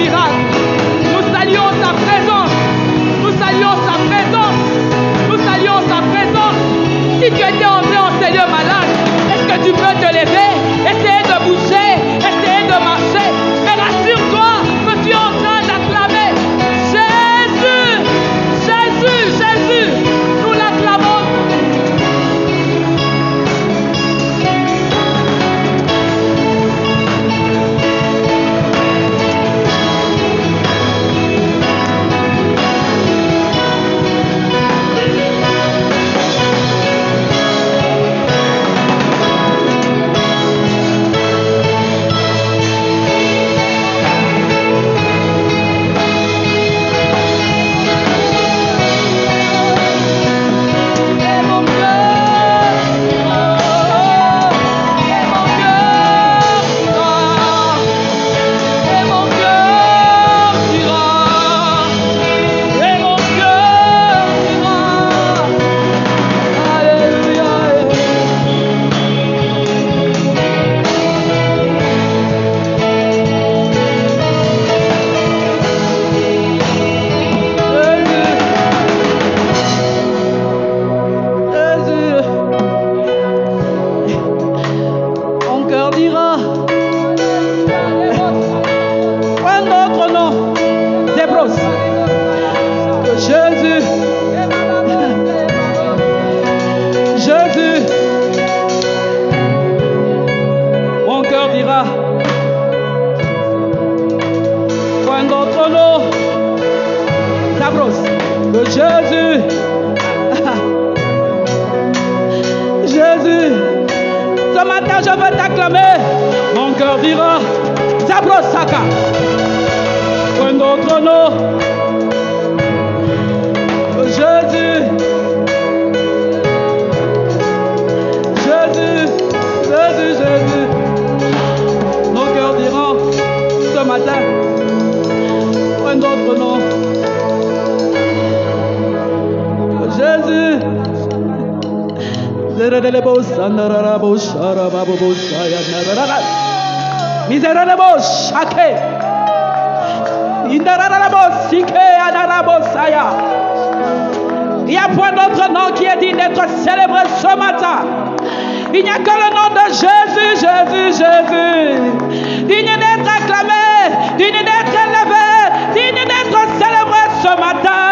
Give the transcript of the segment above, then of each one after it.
miracles. Nous saluons sa présence. Nous saluons sa présence. Nous saluons sa présence. Si tu étais entré en Seigneur malade, est-ce que tu peux te lever, essayer de bouger, essayer de marcher? Mais rassure-toi que tu es en train d'acclamer Jésus, Jésus, Jésus. Nous l'acclamons. Il n'y a point d'autre nom qui est digne d'être célébré ce matin. Il n'y a que le nom de Jésus, Jésus, Jésus. Digne d'être acclamé, digne d'être élevé, digne d'être célébré ce matin.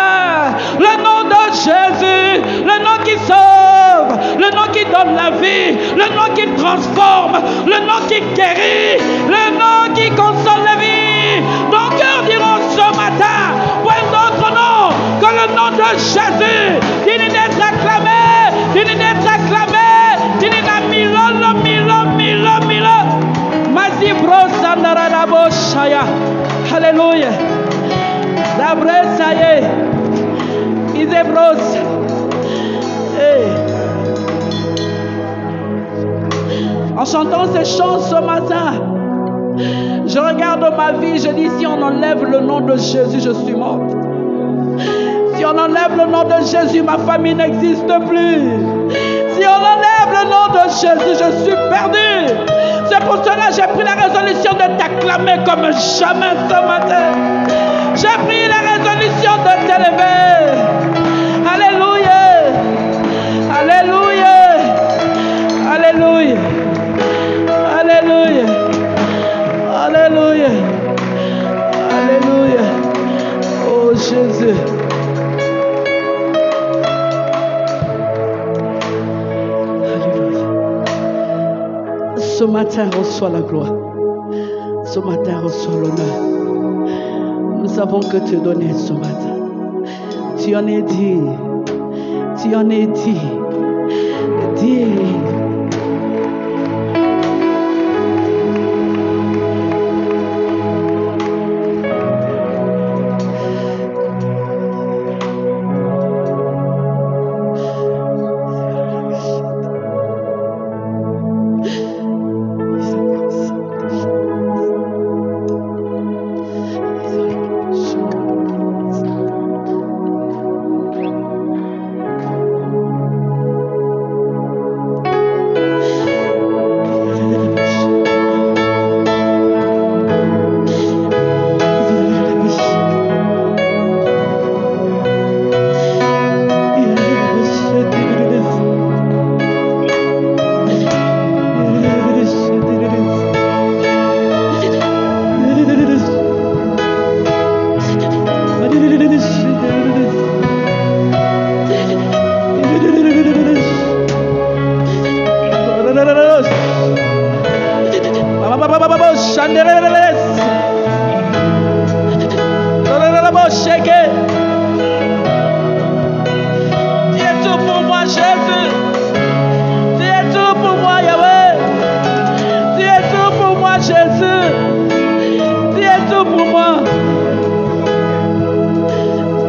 Le nom de Jésus, le nom qui sauve, le nom qui donne la vie, le nom qui transforme, le nom qui guérit, le nom qui console la vie. Nos cœurs diront ce matin, point d'autre nom que le nom de Jésus, digne d'être acclamé, digne d'être acclamé, digne d'être milo, milo, milo, milo. Masi brosa narabo shaya. Alléluia. La bresa ye. Mise brosa. En chantant ces chants ce matin, je regarde ma vie, je dis si on enlève le nom de Jésus, je suis morte. Si on enlève le nom de Jésus, ma famille n'existe plus. Si on enlève le nom de Jésus, je suis perdu. C'est pour cela que j'ai pris la résolution de t'acclamer comme jamais ce matin. J'ai pris la résolution de t'élever. Alléluia. Alléluia. Alléluia. Alléluia. Alléluia. Alléluia. Oh Jésus. Alléluia. Ce matin, reçois la gloire. Ce matin, reçois l'honneur. Nous savons que tu es donné ce matin. Tu en es dit. Tu en es dit. Dis. Tu es tout pour moi, Jésus. Tu es tout pour moi, Yahweh. Tu es tout pour moi, Jésus. Tu es tout pour moi.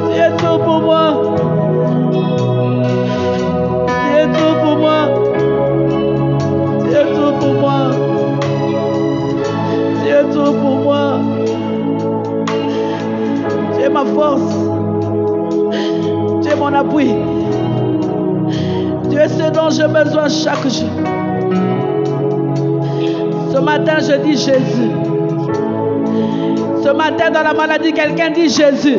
Tu es tout pour moi. Tu es tout pour moi. Tu es tout pour moi. Tu es tout pour moi. Tu es ma force. Tu es mon appui. Tu es ce dont j'ai besoin chaque jour. Ce matin, je dis Jésus. Ce matin, dans la maladie, quelqu'un dit Jésus.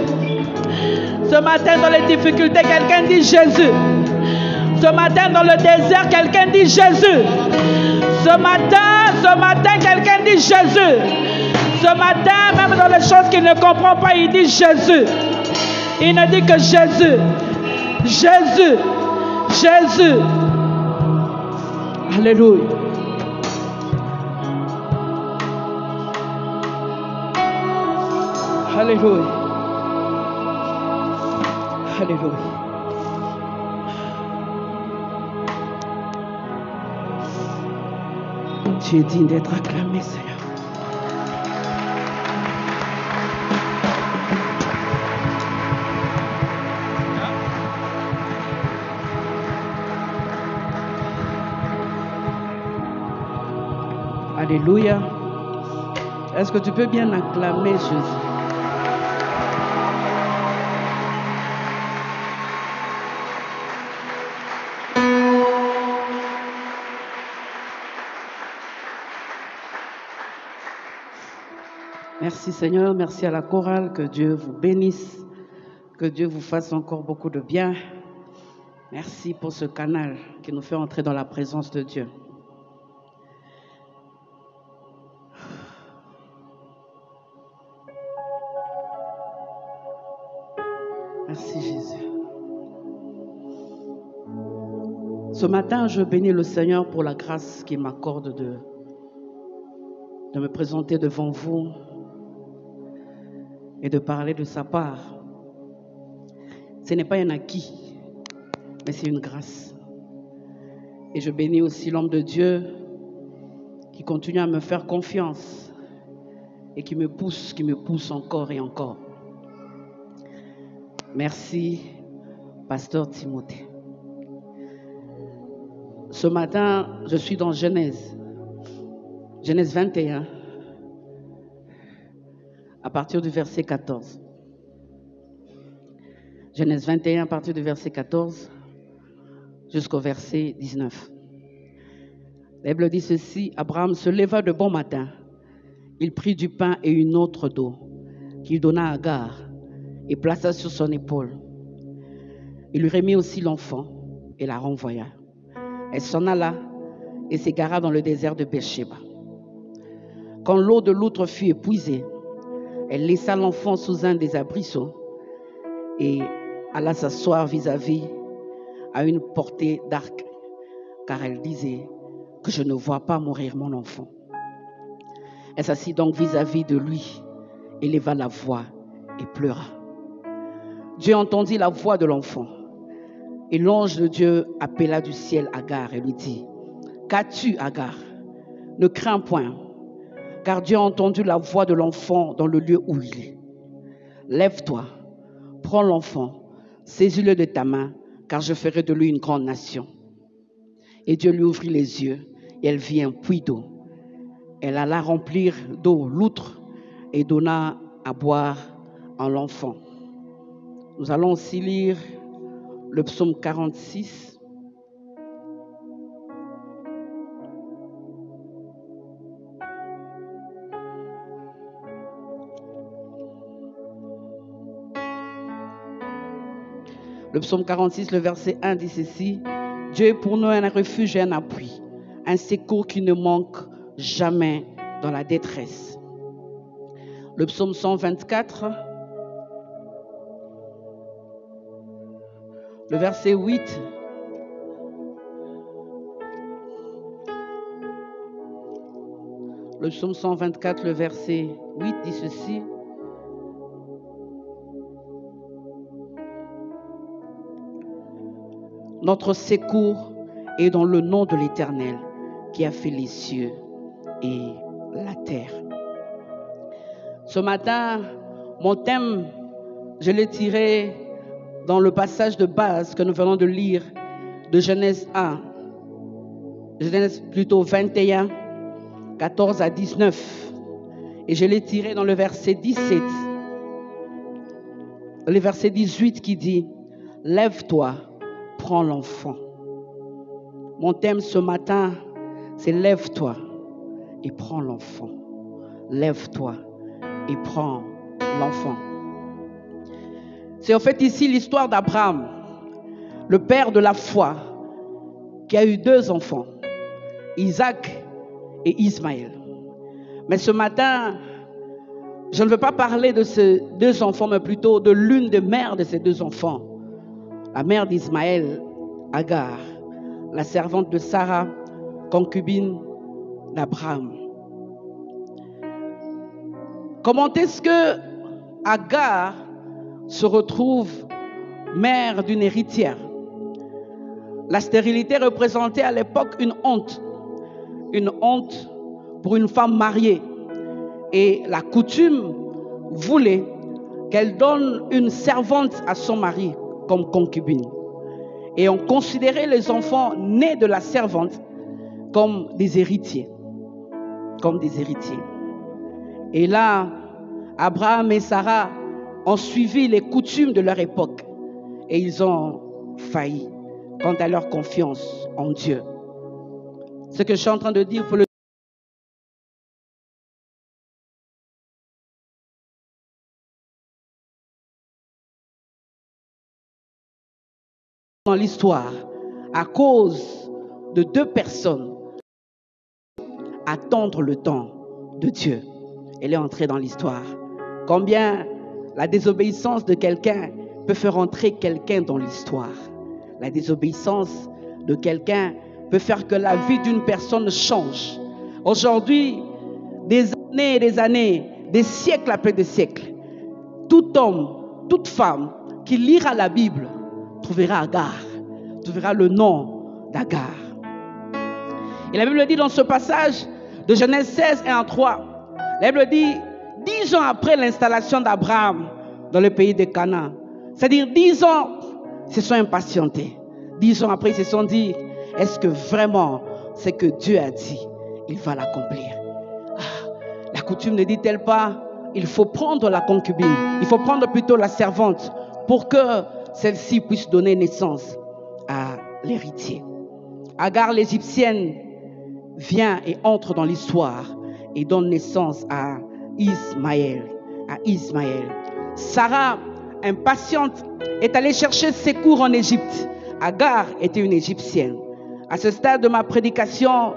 Ce matin, dans les difficultés, quelqu'un dit Jésus. Ce matin, dans le désert, quelqu'un dit Jésus. Ce matin, quelqu'un dit Jésus. Ce matin, même dans les choses qu'il ne comprend pas, il dit Jésus. Il ne dit que Jésus. Jésus. Jésus. Alléluia. Alléluia. Alléluia. Tu es digne d'être acclamé, Seigneur. Alléluia. Est-ce que tu peux bien acclamer Jésus? Merci Seigneur, merci à la chorale, que Dieu vous bénisse, que Dieu vous fasse encore beaucoup de bien. Merci pour ce canal qui nous fait entrer dans la présence de Dieu. Merci Jésus. Ce matin, je bénis le Seigneur pour la grâce qu'il m'accorde de me présenter devant vous et de parler de sa part. Ce n'est pas un acquis, mais c'est une grâce. Et je bénis aussi l'homme de Dieu qui continue à me faire confiance et qui me pousse encore et encore. Merci, Pasteur Timothée. Ce matin, je suis dans Genèse 21, à partir du verset 14. Genèse 21, à partir du verset 14 jusqu'au verset 19. La Bible dit ceci: Abraham se leva de bon matin. Il prit du pain et une autre d'eau qu'il donna à Agar et plaça sur son épaule. Il lui remit aussi l'enfant et la renvoya. Elle s'en alla et s'égara dans le désert de Beersheba. Quand l'eau de l'outre fut épuisée, elle laissa l'enfant sous un des arbrisseaux et alla s'asseoir vis-à-vis à une portée d'arc, car elle disait que je ne vois pas mourir mon enfant. Elle s'assit donc vis-à-vis de lui, éleva la voix et pleura. Dieu entendit la voix de l'enfant et l'ange de Dieu appela du ciel Agar et lui dit: Qu'as-tu, Agar? Ne crains point, car Dieu a entendu la voix de l'enfant dans le lieu où il est. Lève-toi, prends l'enfant, saisis-le de ta main, car je ferai de lui une grande nation. Et Dieu lui ouvrit les yeux, et elle vit un puits d'eau. Elle alla remplir d'eau l'outre et donna à boire à l'enfant. Nous allons aussi lire le psaume 46. Le psaume 46, le verset 1 dit ceci: Dieu est pour nous un refuge et un appui, un secours qui ne manque jamais dans la détresse. Le psaume 124, le verset 8. Le psaume 124, le verset 8 dit ceci. Notre secours est dans le nom de l'Éternel qui a fait les cieux et la terre. Ce matin, mon thème, je l'ai tiré dans le passage de base que nous venons de lire de Genèse 1. Genèse plutôt 21, 14 à 19. Et je l'ai tiré dans le verset 17. Le verset 18 qui dit « Lève-toi, prends l'enfant ». Mon thème ce matin, c'est « Lève-toi et prends l'enfant ». Lève-toi et prends l'enfant. C'est en fait ici l'histoire d'Abraham, le père de la foi, qui a eu 2 enfants, Isaac et Ismaël. Mais ce matin, je ne veux pas parler de ces 2 enfants, mais plutôt de l'une des mères de ces 2 enfants, la mère d'Ismaël, Agar, la servante de Sarah, concubine d'Abraham. Comment est-ce que Agar se retrouve mère d'une héritière? La stérilité représentait à l'époque une honte pour une femme mariée. Et la coutume voulait qu'elle donne une servante à son mari comme concubine. Et on considérait les enfants nés de la servante comme des héritiers. Et là, Abraham et Sarah ont suivi les coutumes de leur époque. Et ils ont failli quant à leur confiance en Dieu. Ce que je suis en train de dire pour dans l'histoire, à cause de 2 personnes, attendre le temps de Dieu. Elle est entrée dans l'histoire. Combien la désobéissance de quelqu'un peut faire entrer quelqu'un dans l'histoire. La désobéissance de quelqu'un peut faire que la vie d'une personne change. Aujourd'hui, des années et des années, des siècles après des siècles, tout homme, toute femme qui lira la Bible trouvera Agar, trouvera le nom d'Agar. Et la Bible dit dans ce passage de Genèse 16, 1 à 3, la Bible dit 10 ans après l'installation d'Abraham dans le pays de Canaan, c'est-à-dire 10 ans, ils se sont impatientés. 10 ans après, ils se sont dit, est-ce que vraiment ce que Dieu a dit, il va l'accomplir? La coutume ne dit-elle pas, il faut prendre la concubine, il faut prendre plutôt la servante pour que celle-ci puisse donner naissance à l'héritier. Agar l'Égyptienne vient et entre dans l'histoire et donne naissance à Ismaël. Sarah, impatiente, est allée chercher secours en Égypte. Agar était une Égyptienne. À ce stade de ma prédication,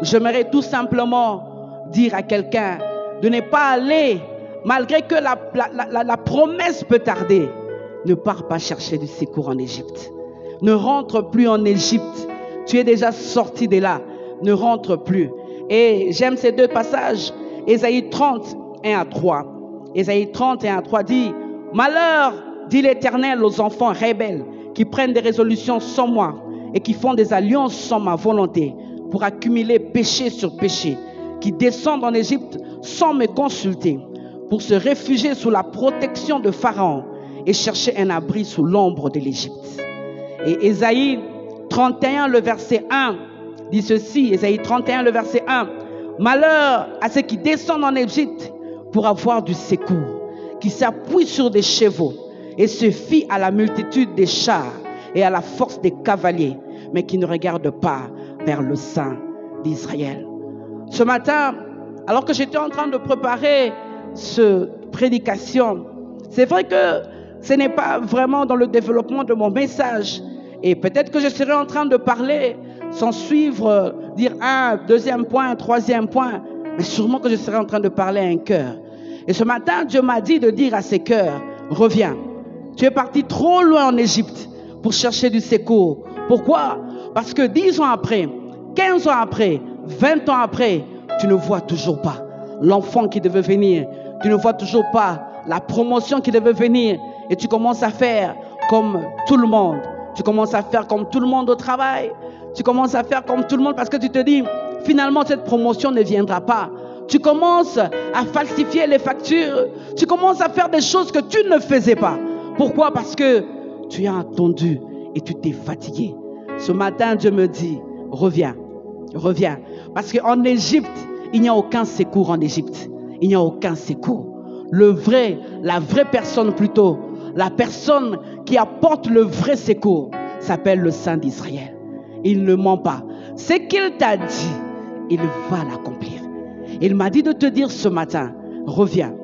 j'aimerais tout simplement dire à quelqu'un de ne pas aller, malgré que la promesse peut tarder, ne pars pas chercher du secours en Égypte. Ne rentre plus en Égypte. Tu es déjà sorti de là. Ne rentre plus. Et j'aime ces 2 passages. Ésaïe 30, 1 à 3. Ésaïe 30, 1 à 3 dit « Malheur, dit l'Éternel aux enfants rebelles qui prennent des résolutions sans moi et qui font des alliances sans ma volonté pour accumuler péché sur péché, qui descendent en Égypte sans me consulter, pour se réfugier sous la protection de Pharaon et chercher un abri sous l'ombre de l'Égypte. » Et Ésaïe 31, le verset 1, dit ceci, Ésaïe 31, le verset 1, « Malheur à ceux qui descendent en Égypte pour avoir du secours, qui s'appuient sur des chevaux et se fient à la multitude des chars et à la force des cavaliers, mais qui ne regardent pas vers le sein d'Israël. » Ce matin, alors que j'étais en train de préparer cette prédication, c'est vrai que ce n'est pas vraiment dans le développement de mon message. Et peut-être que je serai en train de parler sans suivre, dire un, deuxième point, un troisième point. Mais sûrement que je serai en train de parler à un cœur. Et ce matin, Dieu m'a dit de dire à ces cœurs, reviens. Tu es parti trop loin en Égypte pour chercher du secours. Pourquoi? Parce que 10 ans après, 15 ans après, 20 ans après, tu ne vois toujours pas l'enfant qui devait venir. Tu ne vois toujours pas la promotion qui devait venir. Et tu commences à faire comme tout le monde. Tu commences à faire comme tout le monde au travail. Tu commences à faire comme tout le monde parce que tu te dis, finalement, cette promotion ne viendra pas. Tu commences à falsifier les factures. Tu commences à faire des choses que tu ne faisais pas. Pourquoi? Parce que tu as attendu et tu t'es fatigué. Ce matin, Dieu me dit, reviens, reviens. Parce qu'en Égypte, il n'y a aucun secours en Égypte. Il n'y a aucun secours. La vraie personne plutôt, la personne qui apporte le vrai secours s'appelle le Saint d'Israël. Il ne ment pas. Ce qu'il t'a dit, il va l'accomplir. Il m'a dit de te dire ce matin, reviens.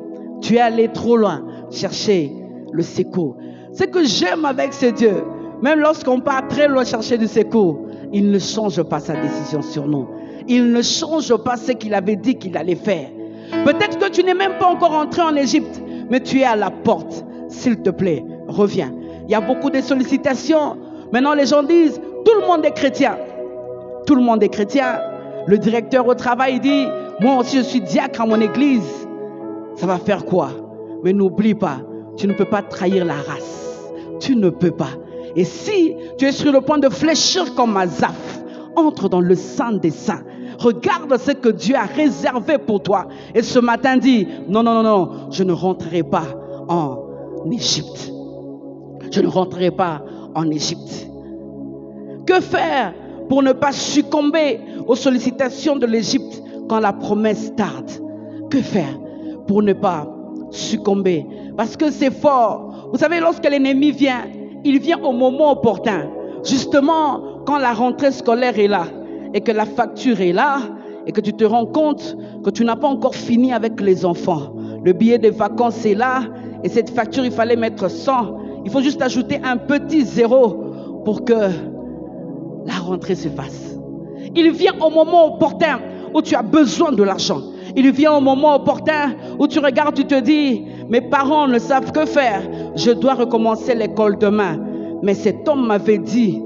Tu es allé trop loin chercher le secours. Ce que j'aime avec ce Dieu, même lorsqu'on part très loin chercher du secours, il ne change pas sa décision sur nous. Il ne change pas ce qu'il avait dit qu'il allait faire. Peut-être que tu n'es même pas encore entré en Égypte, mais tu es à la porte. S'il te plaît, reviens. Il y a beaucoup de sollicitations. Maintenant, les gens disent, tout le monde est chrétien. Tout le monde est chrétien. Le directeur au travail dit, moi aussi je suis diacre à mon église. Ça va faire quoi? Mais n'oublie pas, tu ne peux pas trahir la race. Tu ne peux pas. Et si tu es sur le point de fléchir comme Asaph, entre dans le Saint des Saints. Regarde ce que Dieu a réservé pour toi. Et ce matin dit, non, non, non, non, je ne rentrerai pas en Égypte. Je ne rentrerai pas en Égypte. Que faire pour ne pas succomber aux sollicitations de l'Égypte quand la promesse tarde? Que faire pour ne pas succomber? Parce que c'est fort. Vous savez, lorsque l'ennemi vient, il vient au moment opportun. Justement, quand la rentrée scolaire est là et que la facture est là et que tu te rends compte que tu n'as pas encore fini avec les enfants. Le billet de vacances est là et cette facture, il fallait mettre 100. Il faut juste ajouter un petit zéro pour que la rentrée se fasse. Il vient au moment opportun où tu as besoin de l'argent. Il vient au moment opportun où tu regardes, tu te dis, mes parents ne savent que faire. Je dois recommencer l'école demain. Mais cet homme m'avait dit,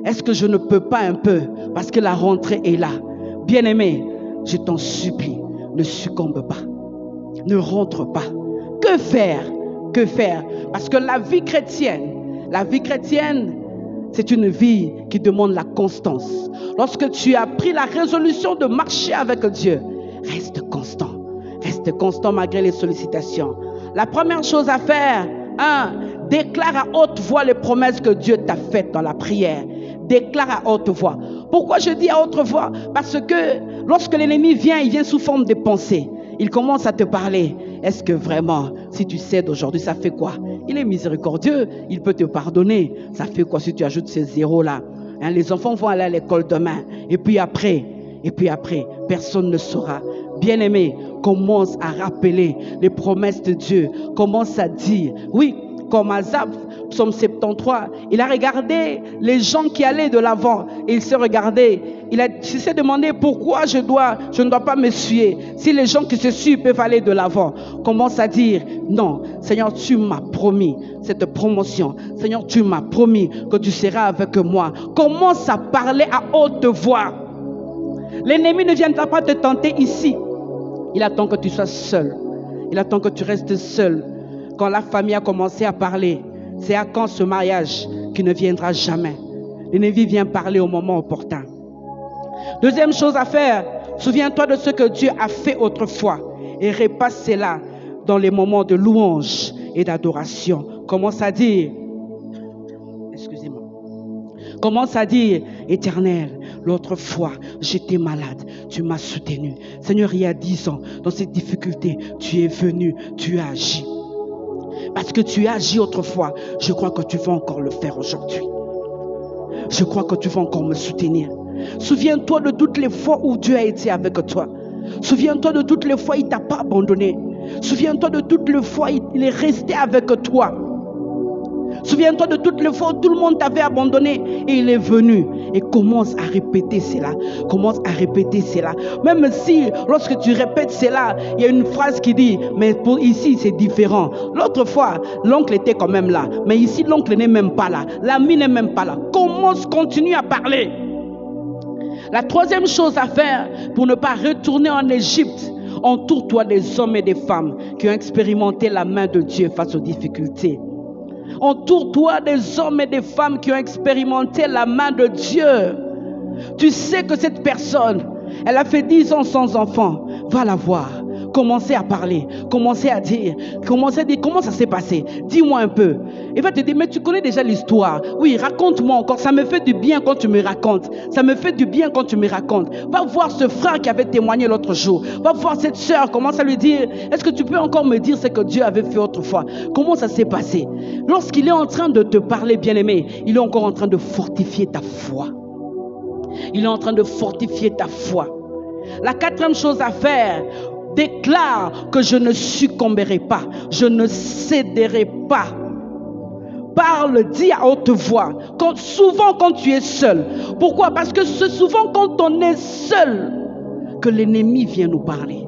est-ce que je ne peux pas un peu? Parce que la rentrée est là. Bien-aimé, je t'en supplie, ne succombe pas. Ne rentre pas. Que faire? Que faire? Parce que la vie chrétienne, c'est une vie qui demande la constance. Lorsque tu as pris la résolution de marcher avec Dieu, reste constant. Reste constant malgré les sollicitations. La première chose à faire, déclare à haute voix les promesses que Dieu t'a faites dans la prière. Déclare à haute voix. Pourquoi je dis à haute voix? Parce que lorsque l'ennemi vient, il vient sous forme de pensée. Il commence à te parler. Est-ce que vraiment, si tu cèdes aujourd'hui, ça fait quoi? Il est miséricordieux, il peut te pardonner. Ça fait quoi si tu ajoutes ces zéros-là? Les enfants vont aller à l'école demain. Et puis après, personne ne saura. Bien-aimé, commence à rappeler les promesses de Dieu. Commence à dire, oui, comme Asaph, Psaume 73, il a regardé les gens qui allaient de l'avant et il s'est regardé. Il s'est demandé pourquoi je ne dois pas me suer. Si les gens qui se suent peuvent aller de l'avant, commence à dire, non, Seigneur, tu m'as promis cette promotion. Seigneur, tu m'as promis que tu seras avec moi. Commence à parler à haute voix. L'ennemi ne viendra pas te tenter ici. Il attend que tu sois seul. Il attend que tu restes seul. Quand la famille a commencé à parler, c'est à quand ce mariage qui ne viendra jamais. L'ennemi vient parler au moment opportun. Deuxième chose à faire, souviens-toi de ce que Dieu a fait autrefois et repasse cela dans les moments de louange et d'adoration. Commence à dire, commence à dire, Éternel, l'autre fois, j'étais malade, tu m'as soutenu. Seigneur, il y a 10 ans, dans cette difficulté, tu es venu, tu as agi. Parce que tu as agi autrefois, je crois que tu vas encore le faire aujourd'hui. Je crois que tu vas encore me soutenir. Souviens-toi de toutes les fois où Dieu a été avec toi. Souviens-toi de toutes les fois où il ne t'a pas abandonné. Souviens-toi de toutes les fois où il est resté avec toi. Souviens-toi de toutes les fois où tout le monde t'avait abandonné et il est venu. Et commence à répéter cela. Commence à répéter cela. Même si, lorsque tu répètes cela, il y a une phrase qui dit, mais pour ici, c'est différent. L'autre fois, l'oncle était quand même là. Mais ici, l'oncle n'est même pas là. L'ami n'est même pas là. Commence, continue à parler. La troisième chose à faire pour ne pas retourner en Égypte, entoure-toi des hommes et des femmes qui ont expérimenté la main de Dieu face aux difficultés. Entoure-toi des hommes et des femmes qui ont expérimenté la main de Dieu. Tu sais que cette personne, elle a fait 10 ans sans enfant. Va la voir. Commencez à parler. Commencez à dire comment ça s'est passé. Dis-moi un peu. Il va te dire, mais tu connais déjà l'histoire. Oui, raconte-moi encore. Ça me fait du bien quand tu me racontes. Ça me fait du bien quand tu me racontes. Va voir ce frère qui avait témoigné l'autre jour. Va voir cette soeur. Commence à lui dire, est-ce que tu peux encore me dire ce que Dieu avait fait autrefois? Comment ça s'est passé? Lorsqu'il est en train de te parler, bien-aimé, il est encore en train de fortifier ta foi. Il est en train de fortifier ta foi. La quatrième chose à faire, déclare que je ne succomberai pas, je ne céderai pas. Parle, dis à haute voix, souvent quand tu es seul. Pourquoi? Parce que c'est souvent quand on est seul que l'ennemi vient nous parler.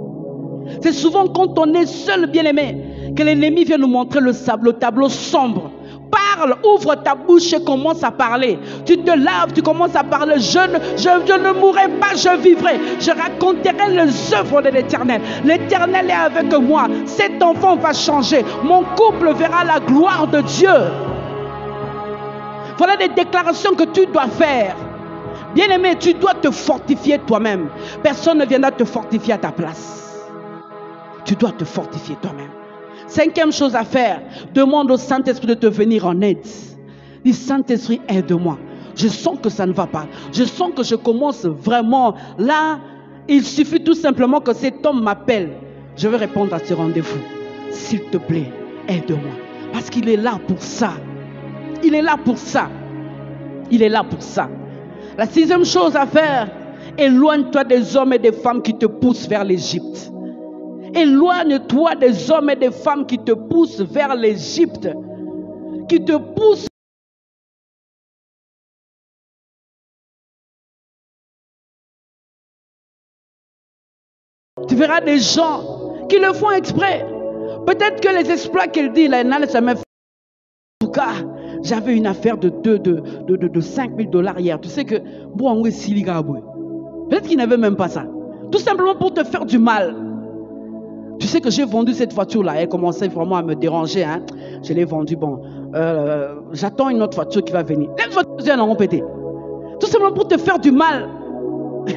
C'est souvent quand on est seul, bien-aimé, que l'ennemi vient nous montrer le tableau sombre. Parle, ouvre ta bouche et commence à parler. Tu te laves, tu commences à parler. Je ne mourrai pas, je vivrai. Je raconterai les œuvres de l'Éternel. L'Éternel est avec moi. Cet enfant va changer. Mon couple verra la gloire de Dieu. Voilà des déclarations que tu dois faire. Bien-aimé, tu dois te fortifier toi-même. Personne ne viendra te fortifier à ta place. Tu dois te fortifier toi-même. Cinquième chose à faire, demande au Saint-Esprit de te venir en aide. Dis, Saint-Esprit, aide-moi. Je sens que ça ne va pas. Je sens que je commence vraiment. Là, il suffit tout simplement que cet homme m'appelle. Je vais répondre à ce rendez-vous. S'il te plaît, aide-moi. Parce qu'il est là pour ça. Il est là pour ça. Il est là pour ça. La sixième chose à faire, éloigne-toi des hommes et des femmes qui te poussent vers l'Égypte. Éloigne-toi des hommes et des femmes qui te poussent vers l'Égypte, qui te poussent. Tu verras des gens qui le font exprès. Peut-être que les exploits qu'il dit, là, il n'a jamais fait. En tout cas, j'avais une affaire de 5 000 $ hier. Tu sais que, peut-être qu'il n'avait même pas ça. Tout simplement pour te faire du mal. Tu sais que j'ai vendu cette voiture-là. Elle commençait vraiment à me déranger. Hein. Je l'ai vendue. Bon, j'attends une autre voiture qui va venir. Les voitures, elles auront pété. Tout simplement pour te faire du mal.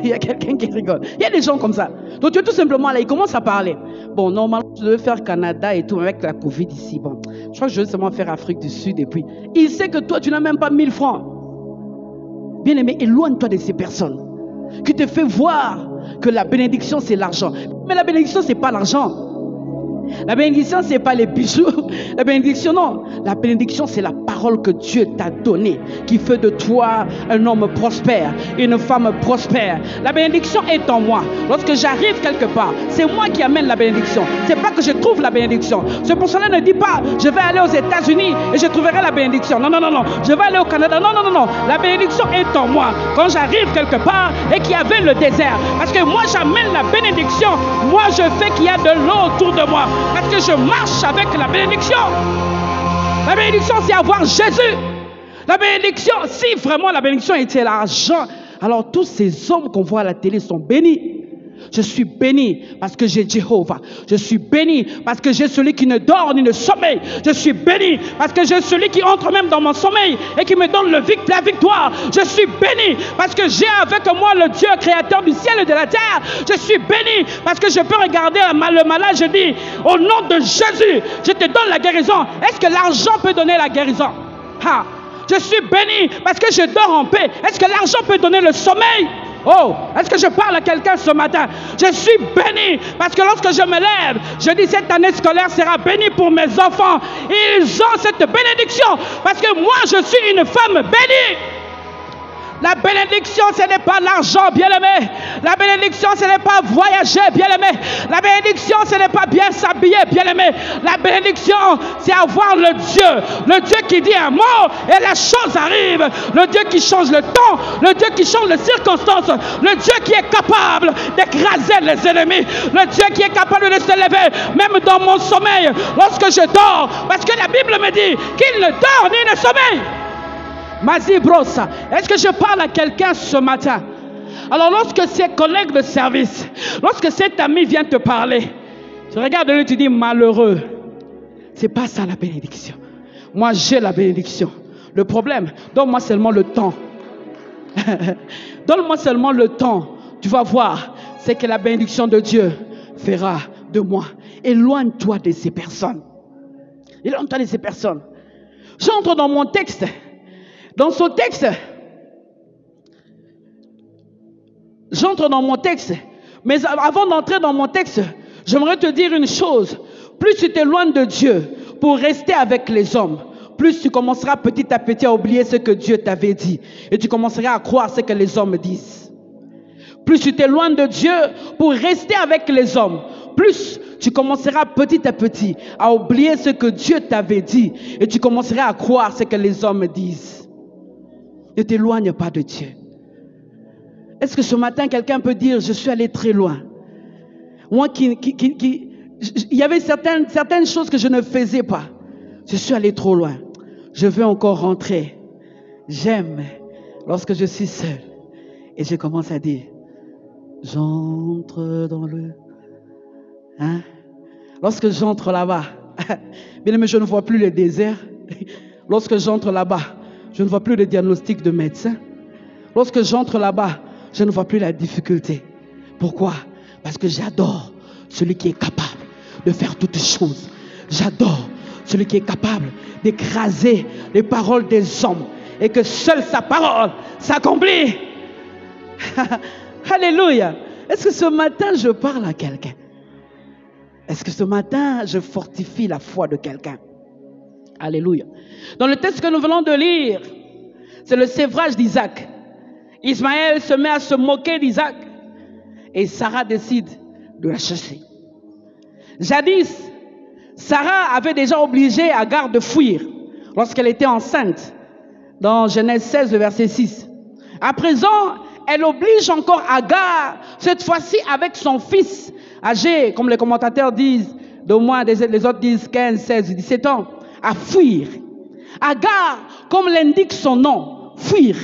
Il y a quelqu'un qui rigole. Il y a des gens comme ça. Donc tu es tout simplement là. Ils commencent à parler. Bon, normalement, je devais faire Canada et tout avec la Covid ici. Bon, je crois que je vais seulement faire Afrique du Sud. Et puis, il sait que toi, tu n'as même pas 1000 francs. Bien aimé, éloigne-toi de ces personnes qui te fait voir que la bénédiction, c'est l'argent. Mais la bénédiction, ce n'est pas l'argent. La bénédiction, ce n'est pas les bijoux. La bénédiction, non. La bénédiction, c'est la parole que Dieu t'a donnée, qui fait de toi un homme prospère, une femme prospère. La bénédiction est en moi. Lorsque j'arrive quelque part, c'est moi qui amène la bénédiction. Ce n'est pas que je trouve la bénédiction. Ce pour cela ne dit pas, je vais aller aux États-Unis et je trouverai la bénédiction. Non, non, non, non. Je vais aller au Canada. Non, non, non, non. La bénédiction est en moi. Quand j'arrive quelque part et qu'il y avait le désert, parce que moi, j'amène la bénédiction. Moi, je fais qu'il y a de l'eau autour de moi. Parce que je marche avec la bénédiction. La bénédiction, c'est avoir Jésus. La bénédiction, si vraiment la bénédiction était l'argent, alors tous ces hommes qu'on voit à la télé sont bénis. Je suis béni parce que j'ai Jéhovah. Je suis béni parce que j'ai celui qui ne dort ni ne sommeille. Je suis béni parce que j'ai celui qui entre même dans mon sommeil et qui me donne la victoire. Je suis béni parce que j'ai avec moi le Dieu créateur du ciel et de la terre. Je suis béni parce que je peux regarder le malade. Je dis, au nom de Jésus, je te donne la guérison. Est-ce que l'argent peut donner la guérison? Ha. Je suis béni parce que je dors en paix. Est-ce que l'argent peut donner le sommeil? Oh, est-ce que je parle à quelqu'un ce matin? Je suis béni parce que lorsque je me lève, je dis cette année scolaire sera bénie pour mes enfants. Ils ont cette bénédiction parce que moi je suis une femme bénie. La bénédiction, ce n'est pas l'argent, bien-aimé. La bénédiction, ce n'est pas voyager, bien-aimé. La bénédiction, ce n'est pas bien s'habiller, bien-aimé. La bénédiction, c'est avoir le Dieu qui dit un mot et la chose arrive. Le Dieu qui change le temps, le Dieu qui change les circonstances, le Dieu qui est capable d'écraser les ennemis, le Dieu qui est capable de se lever, même dans mon sommeil, lorsque je dors, parce que la Bible me dit qu'il ne dort ni ne sommeille. Mazi Brossa, est-ce que je parle à quelqu'un ce matin? Alors lorsque ces collègues de service, lorsque cet ami vient te parler, tu regardes lui et tu dis malheureux. C'est pas ça la bénédiction. Moi j'ai la bénédiction. Le problème, donne-moi seulement le temps. Donne-moi seulement le temps. Tu vas voir, c'est que la bénédiction de Dieu fera de moi. Éloigne-toi de ces personnes. Éloigne-toi de ces personnes. J'entre dans mon texte. Dans ce texte, j'entre dans mon texte. Mais avant d'entrer dans mon texte, j'aimerais te dire une chose. Plus tu t'éloignes de Dieu pour rester avec les hommes, plus tu commenceras petit à petit à oublier ce que Dieu t'avait dit. Et tu commenceras à croire ce que les hommes disent. Plus tu t'éloignes de Dieu pour rester avec les hommes, plus tu commenceras petit à petit à oublier ce que Dieu t'avait dit. Et tu commenceras à croire ce que les hommes disent. Ne t'éloigne pas de Dieu. Est-ce que ce matin, quelqu'un peut dire, je suis allé très loin? Moi il y avait certaines choses que je ne faisais pas. Je suis allé trop loin. Je veux encore rentrer. J'aime lorsque je suis seul. Et je commence à dire, j'entre dans le... Lorsque j'entre là-bas, bien aimé, je ne vois plus le désert. Lorsque j'entre là-bas, je ne vois plus le diagnostic de médecin. Lorsque j'entre là-bas, je ne vois plus la difficulté. Pourquoi? Parce que j'adore celui qui est capable de faire toutes choses. J'adore celui qui est capable d'écraser les paroles des hommes et que seule sa parole s'accomplit. Alléluia. Est-ce que ce matin je parle à quelqu'un? Est-ce que ce matin je fortifie la foi de quelqu'un? Alléluia. Dans le texte que nous venons de lire, c'est le sévrage d'Isaac. Ismaël se met à se moquer d'Isaac et Sarah décide de la chasser. Jadis, Sarah avait déjà obligé Agar de fuir lorsqu'elle était enceinte, dans Genèse 16, le verset 6. À présent, elle oblige encore Agar, cette fois-ci avec son fils, âgé, comme les commentateurs disent, d'au moins les autres disent 15, 16, 17 ans, à fuir. Agar, comme l'indique son nom, fuir.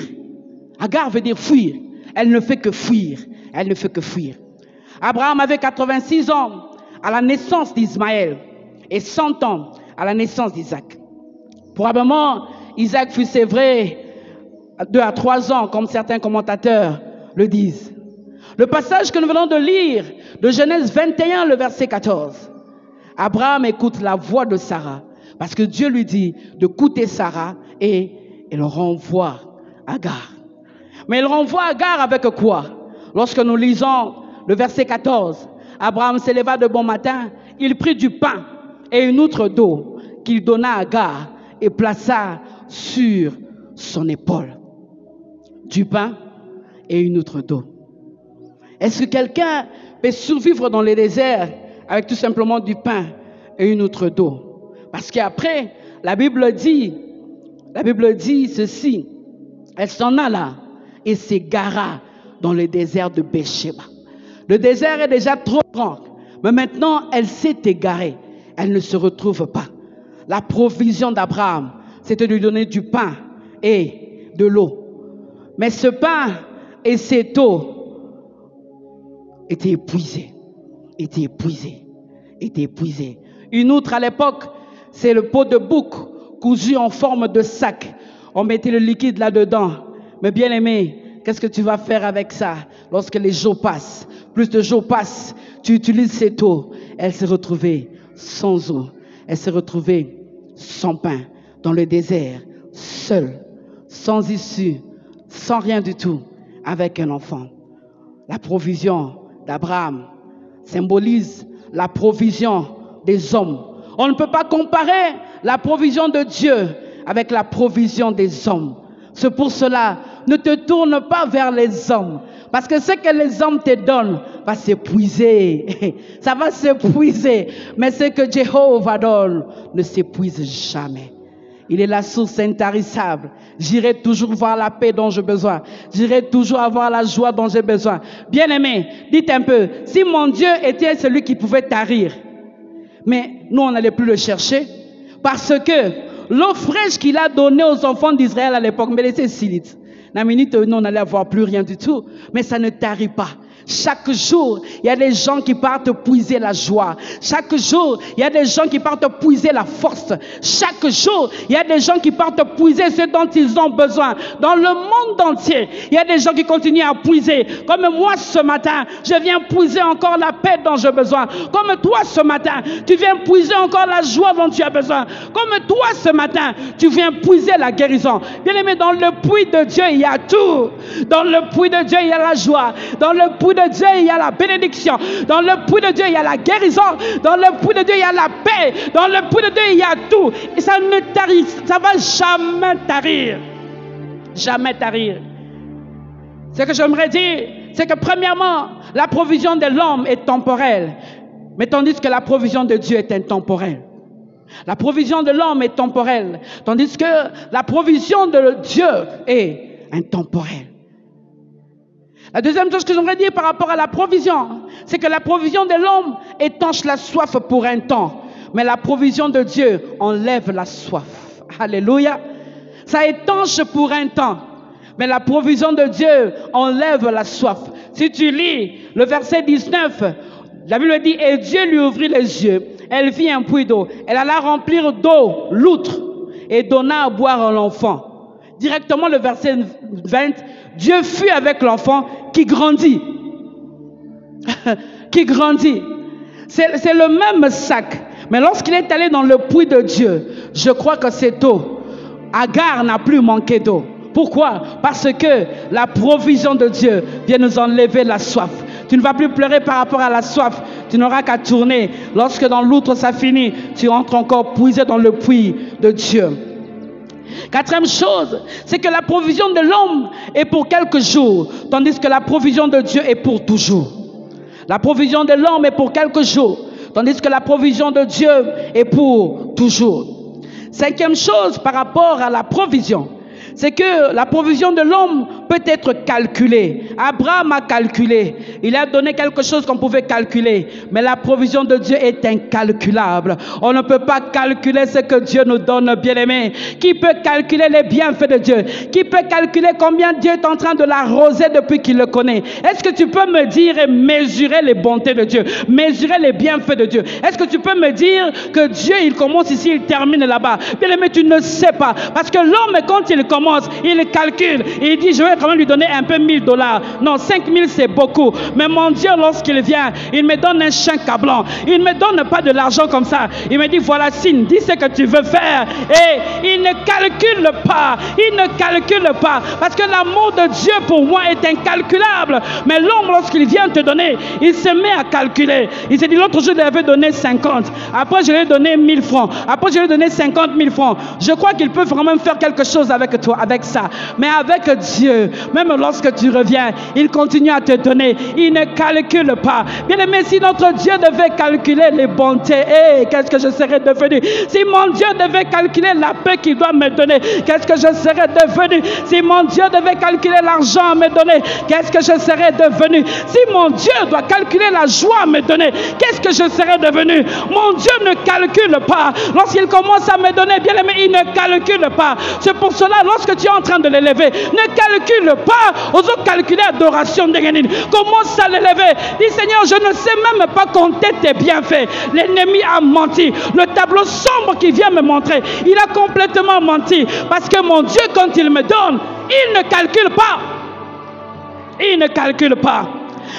Agar veut dire fuir. Elle ne fait que fuir. Elle ne fait que fuir. Abraham avait 86 ans à la naissance d'Ismaël et 100 ans à la naissance d'Isaac. Probablement, Isaac fut sévré 2 à 3 ans, comme certains commentateurs le disent. Le passage que nous venons de lire, de Genèse 21, le verset 14. Abraham écoute la voix de Sarah, parce que Dieu lui dit d'écouter Sarah et il renvoie Agar. Mais il renvoie Agar avec quoi? Lorsque nous lisons le verset 14, Abraham s'éleva de bon matin, il prit du pain et une outre d'eau qu'il donna à Agar et plaça sur son épaule. Du pain et une outre d'eau. Est-ce que quelqu'un peut survivre dans le désert avec tout simplement du pain et une outre d'eau? Parce qu'après, la Bible dit ceci, elle s'en alla et s'égara dans le désert de Béersheba. Le désert est déjà trop grand, mais maintenant elle s'est égarée. Elle ne se retrouve pas. La provision d'Abraham, c'était de lui donner du pain et de l'eau. Mais ce pain et cette eau étaient épuisés. Une outre à l'époque, c'est le pot de bouc cousu en forme de sac. On mettait le liquide là-dedans. Mais bien aimé, qu'est-ce que tu vas faire avec ça lorsque les jours passent? Plus de jours passent, tu utilises cette eau. Elle s'est retrouvée sans eau. Elle s'est retrouvée sans pain, dans le désert, seule, sans issue, sans rien du tout, avec un enfant. La provision d'Abraham symbolise la provision des hommes. On ne peut pas comparer la provision de Dieu avec la provision des hommes. C'est pour cela, ne te tourne pas vers les hommes. Parce que ce que les hommes te donnent va s'épuiser. Ça va s'épuiser. Mais ce que Jéhovah donne ne s'épuise jamais. Il est la source intarissable. J'irai toujours voir la paix dont j'ai besoin. J'irai toujours avoir la joie dont j'ai besoin. Bien-aimé, dites un peu, si mon Dieu était celui qui pouvait tarir, mais nous on n'allait plus le chercher, parce que l'eau fraîche qu'il a donnée aux enfants d'Israël à l'époque, mais laissez Silite. La minute où on n'allait avoir plus rien du tout. Mais ça ne t'arrive pas. Chaque jour, il y a des gens qui partent puiser la joie. Chaque jour, il y a des gens qui partent puiser la force. Chaque jour, il y a des gens qui partent puiser ce dont ils ont besoin. Dans le monde entier, il y a des gens qui continuent à puiser. Comme moi ce matin, je viens puiser encore la paix dont j'ai besoin. Comme toi ce matin, tu viens puiser encore la joie dont tu as besoin. Comme toi ce matin, tu viens puiser la guérison. Bien-aimé, dans le puits de Dieu, il y a tout. Dans le puits de Dieu, il y a la joie. Dans le puits de Dieu, il y a la bénédiction. Dans le puits de Dieu, il y a la guérison. Dans le puits de Dieu, il y a la paix. Dans le puits de Dieu, il y a tout. Et ça ne t'arrive, ça va jamais tarir. Jamais tarir. Ce que j'aimerais dire, c'est que premièrement, la provision de l'homme est temporelle. Mais tandis que la provision de Dieu est intemporelle. La provision de l'homme est temporelle. Tandis que la provision de Dieu est intemporelle. La deuxième chose que j'aimerais dire par rapport à la provision, c'est que la provision de l'homme étanche la soif pour un temps, mais la provision de Dieu enlève la soif. Alléluia. Ça étanche pour un temps, mais la provision de Dieu enlève la soif. Si tu lis le verset 19, la Bible dit, et Dieu lui ouvrit les yeux, elle vit un puits d'eau, elle alla remplir d'eau l'outre et donna à boire à l'enfant. Directement le verset 20, Dieu fut avec l'enfant qui grandit. Qui grandit. C'est le même sac. Mais lorsqu'il est allé dans le puits de Dieu, je crois que cette eau, Agar n'a plus manqué d'eau. Pourquoi? Parce que la provision de Dieu vient nous enlever la soif. Tu ne vas plus pleurer par rapport à la soif. Tu n'auras qu'à tourner. Lorsque dans l'outre ça finit, tu entres encore puiser dans le puits de Dieu. Quatrième chose, c'est que la provision de l'homme est pour quelques jours, tandis que la provision de Dieu est pour toujours. La provision de l'homme est pour quelques jours, tandis que la provision de Dieu est pour toujours. Cinquième chose par rapport à la provision, c'est que la provision de l'homme peut être calculée. Abraham a calculé. Il a donné quelque chose qu'on pouvait calculer. Mais la provision de Dieu est incalculable. On ne peut pas calculer ce que Dieu nous donne, bien-aimé. Qui peut calculer les bienfaits de Dieu? Qui peut calculer combien Dieu est en train de l'arroser depuis qu'il le connaît? Est-ce que tu peux me dire et mesurer les bontés de Dieu? Mesurer les bienfaits de Dieu? Est-ce que tu peux me dire que Dieu, il commence ici, il termine là-bas? Bien-aimé, tu ne sais pas. Parce que l'homme, quand il commence, il calcule. Il dit, je vais quand même lui donner un peu $1000. Non, 5000 c'est beaucoup. Mais mon Dieu, lorsqu'il vient, il me donne un chien cablan. Il ne me donne pas de l'argent comme ça. Il me dit, voilà, signe, dis ce que tu veux faire. Et il ne calcule pas. Il ne calcule pas. Parce que l'amour de Dieu pour moi est incalculable. Mais l'homme, lorsqu'il vient te donner, il se met à calculer. Il s'est dit, l'autre jour, je lui avais donné 50. Après, je lui ai donné 1000 francs. Après, je lui ai donné 50 000 francs. Je crois qu'il peut vraiment faire quelque chose avec toi, avec ça. Mais avec Dieu, même lorsque tu reviens, il continue à te donner. Il ne calcule pas. Bien aimé, si notre Dieu devait calculer les bontés, qu'est-ce que je serais devenu? Si mon Dieu devait calculer la paix qu'il doit me donner, qu'est-ce que je serais devenu? Si mon Dieu devait calculer l'argent à me donner, qu'est-ce que je serais devenu? Si mon Dieu doit calculer la joie à me donner, qu'est-ce que je serais devenu? Mon Dieu ne calcule pas. Lorsqu'il commence à me donner, bien aimé, il ne calcule pas. C'est pour cela, lorsque tu es en train de l'élever, ne calcule pas. Aux autres, calculer adoration de Guénin. Commence à l'élever. Dis, Seigneur, je ne sais même pas compter tes bienfaits. L'ennemi a menti. Le tableau sombre qu'il vient me montrer, il a complètement menti. Parce que mon Dieu, quand il me donne, il ne calcule pas. Il ne calcule pas.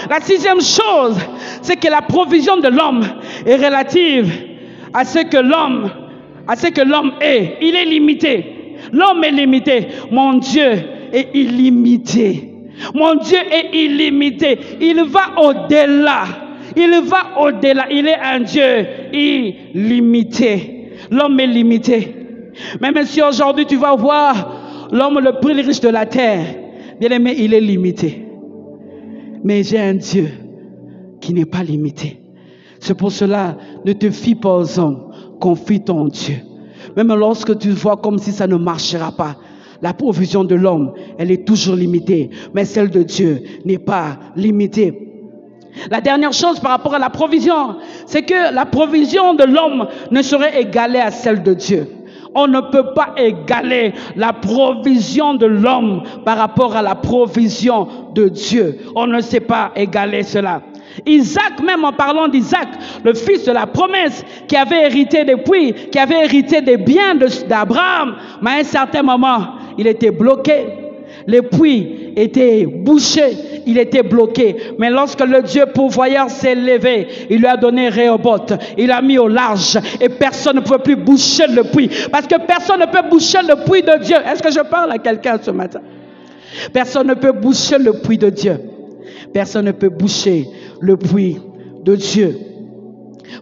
La sixième chose, c'est que la provision de l'homme est relative à ce que l'homme est. Il est limité. L'homme est limité. Mon Dieu est illimité. Mon Dieu est illimité. Il va au-delà. Il va au-delà. Il est un Dieu illimité. L'homme est limité. Même si aujourd'hui tu vas voir l'homme le plus riche de la terre, bien aimé, il est limité. Mais j'ai un Dieu qui n'est pas limité. C'est pour cela, ne te fie pas aux hommes, confie ton Dieu. Même lorsque tu vois comme si ça ne marchera pas, la provision de l'homme, elle est toujours limitée, mais celle de Dieu n'est pas limitée. La dernière chose par rapport à la provision, c'est que la provision de l'homme ne serait égalée à celle de Dieu. On ne peut pas égaler la provision de l'homme par rapport à la provision de Dieu. On ne sait pas égaler cela. Isaac, même en parlant d'Isaac, le fils de la promesse, qui avait hérité des puits, qui avait hérité des biens d'Abraham, mais à un certain moment, il était bloqué. Les puits étaient bouchés, il était bloqué. Mais lorsque le Dieu pourvoyeur s'est levé, il lui a donné Rehoboth, il a mis au large et personne ne pouvait plus boucher le puits. Parce que personne ne peut boucher le puits de Dieu. Est-ce que je parle à quelqu'un ce matin? Personne ne peut boucher le puits de Dieu. Personne ne peut boucher le puits de Dieu.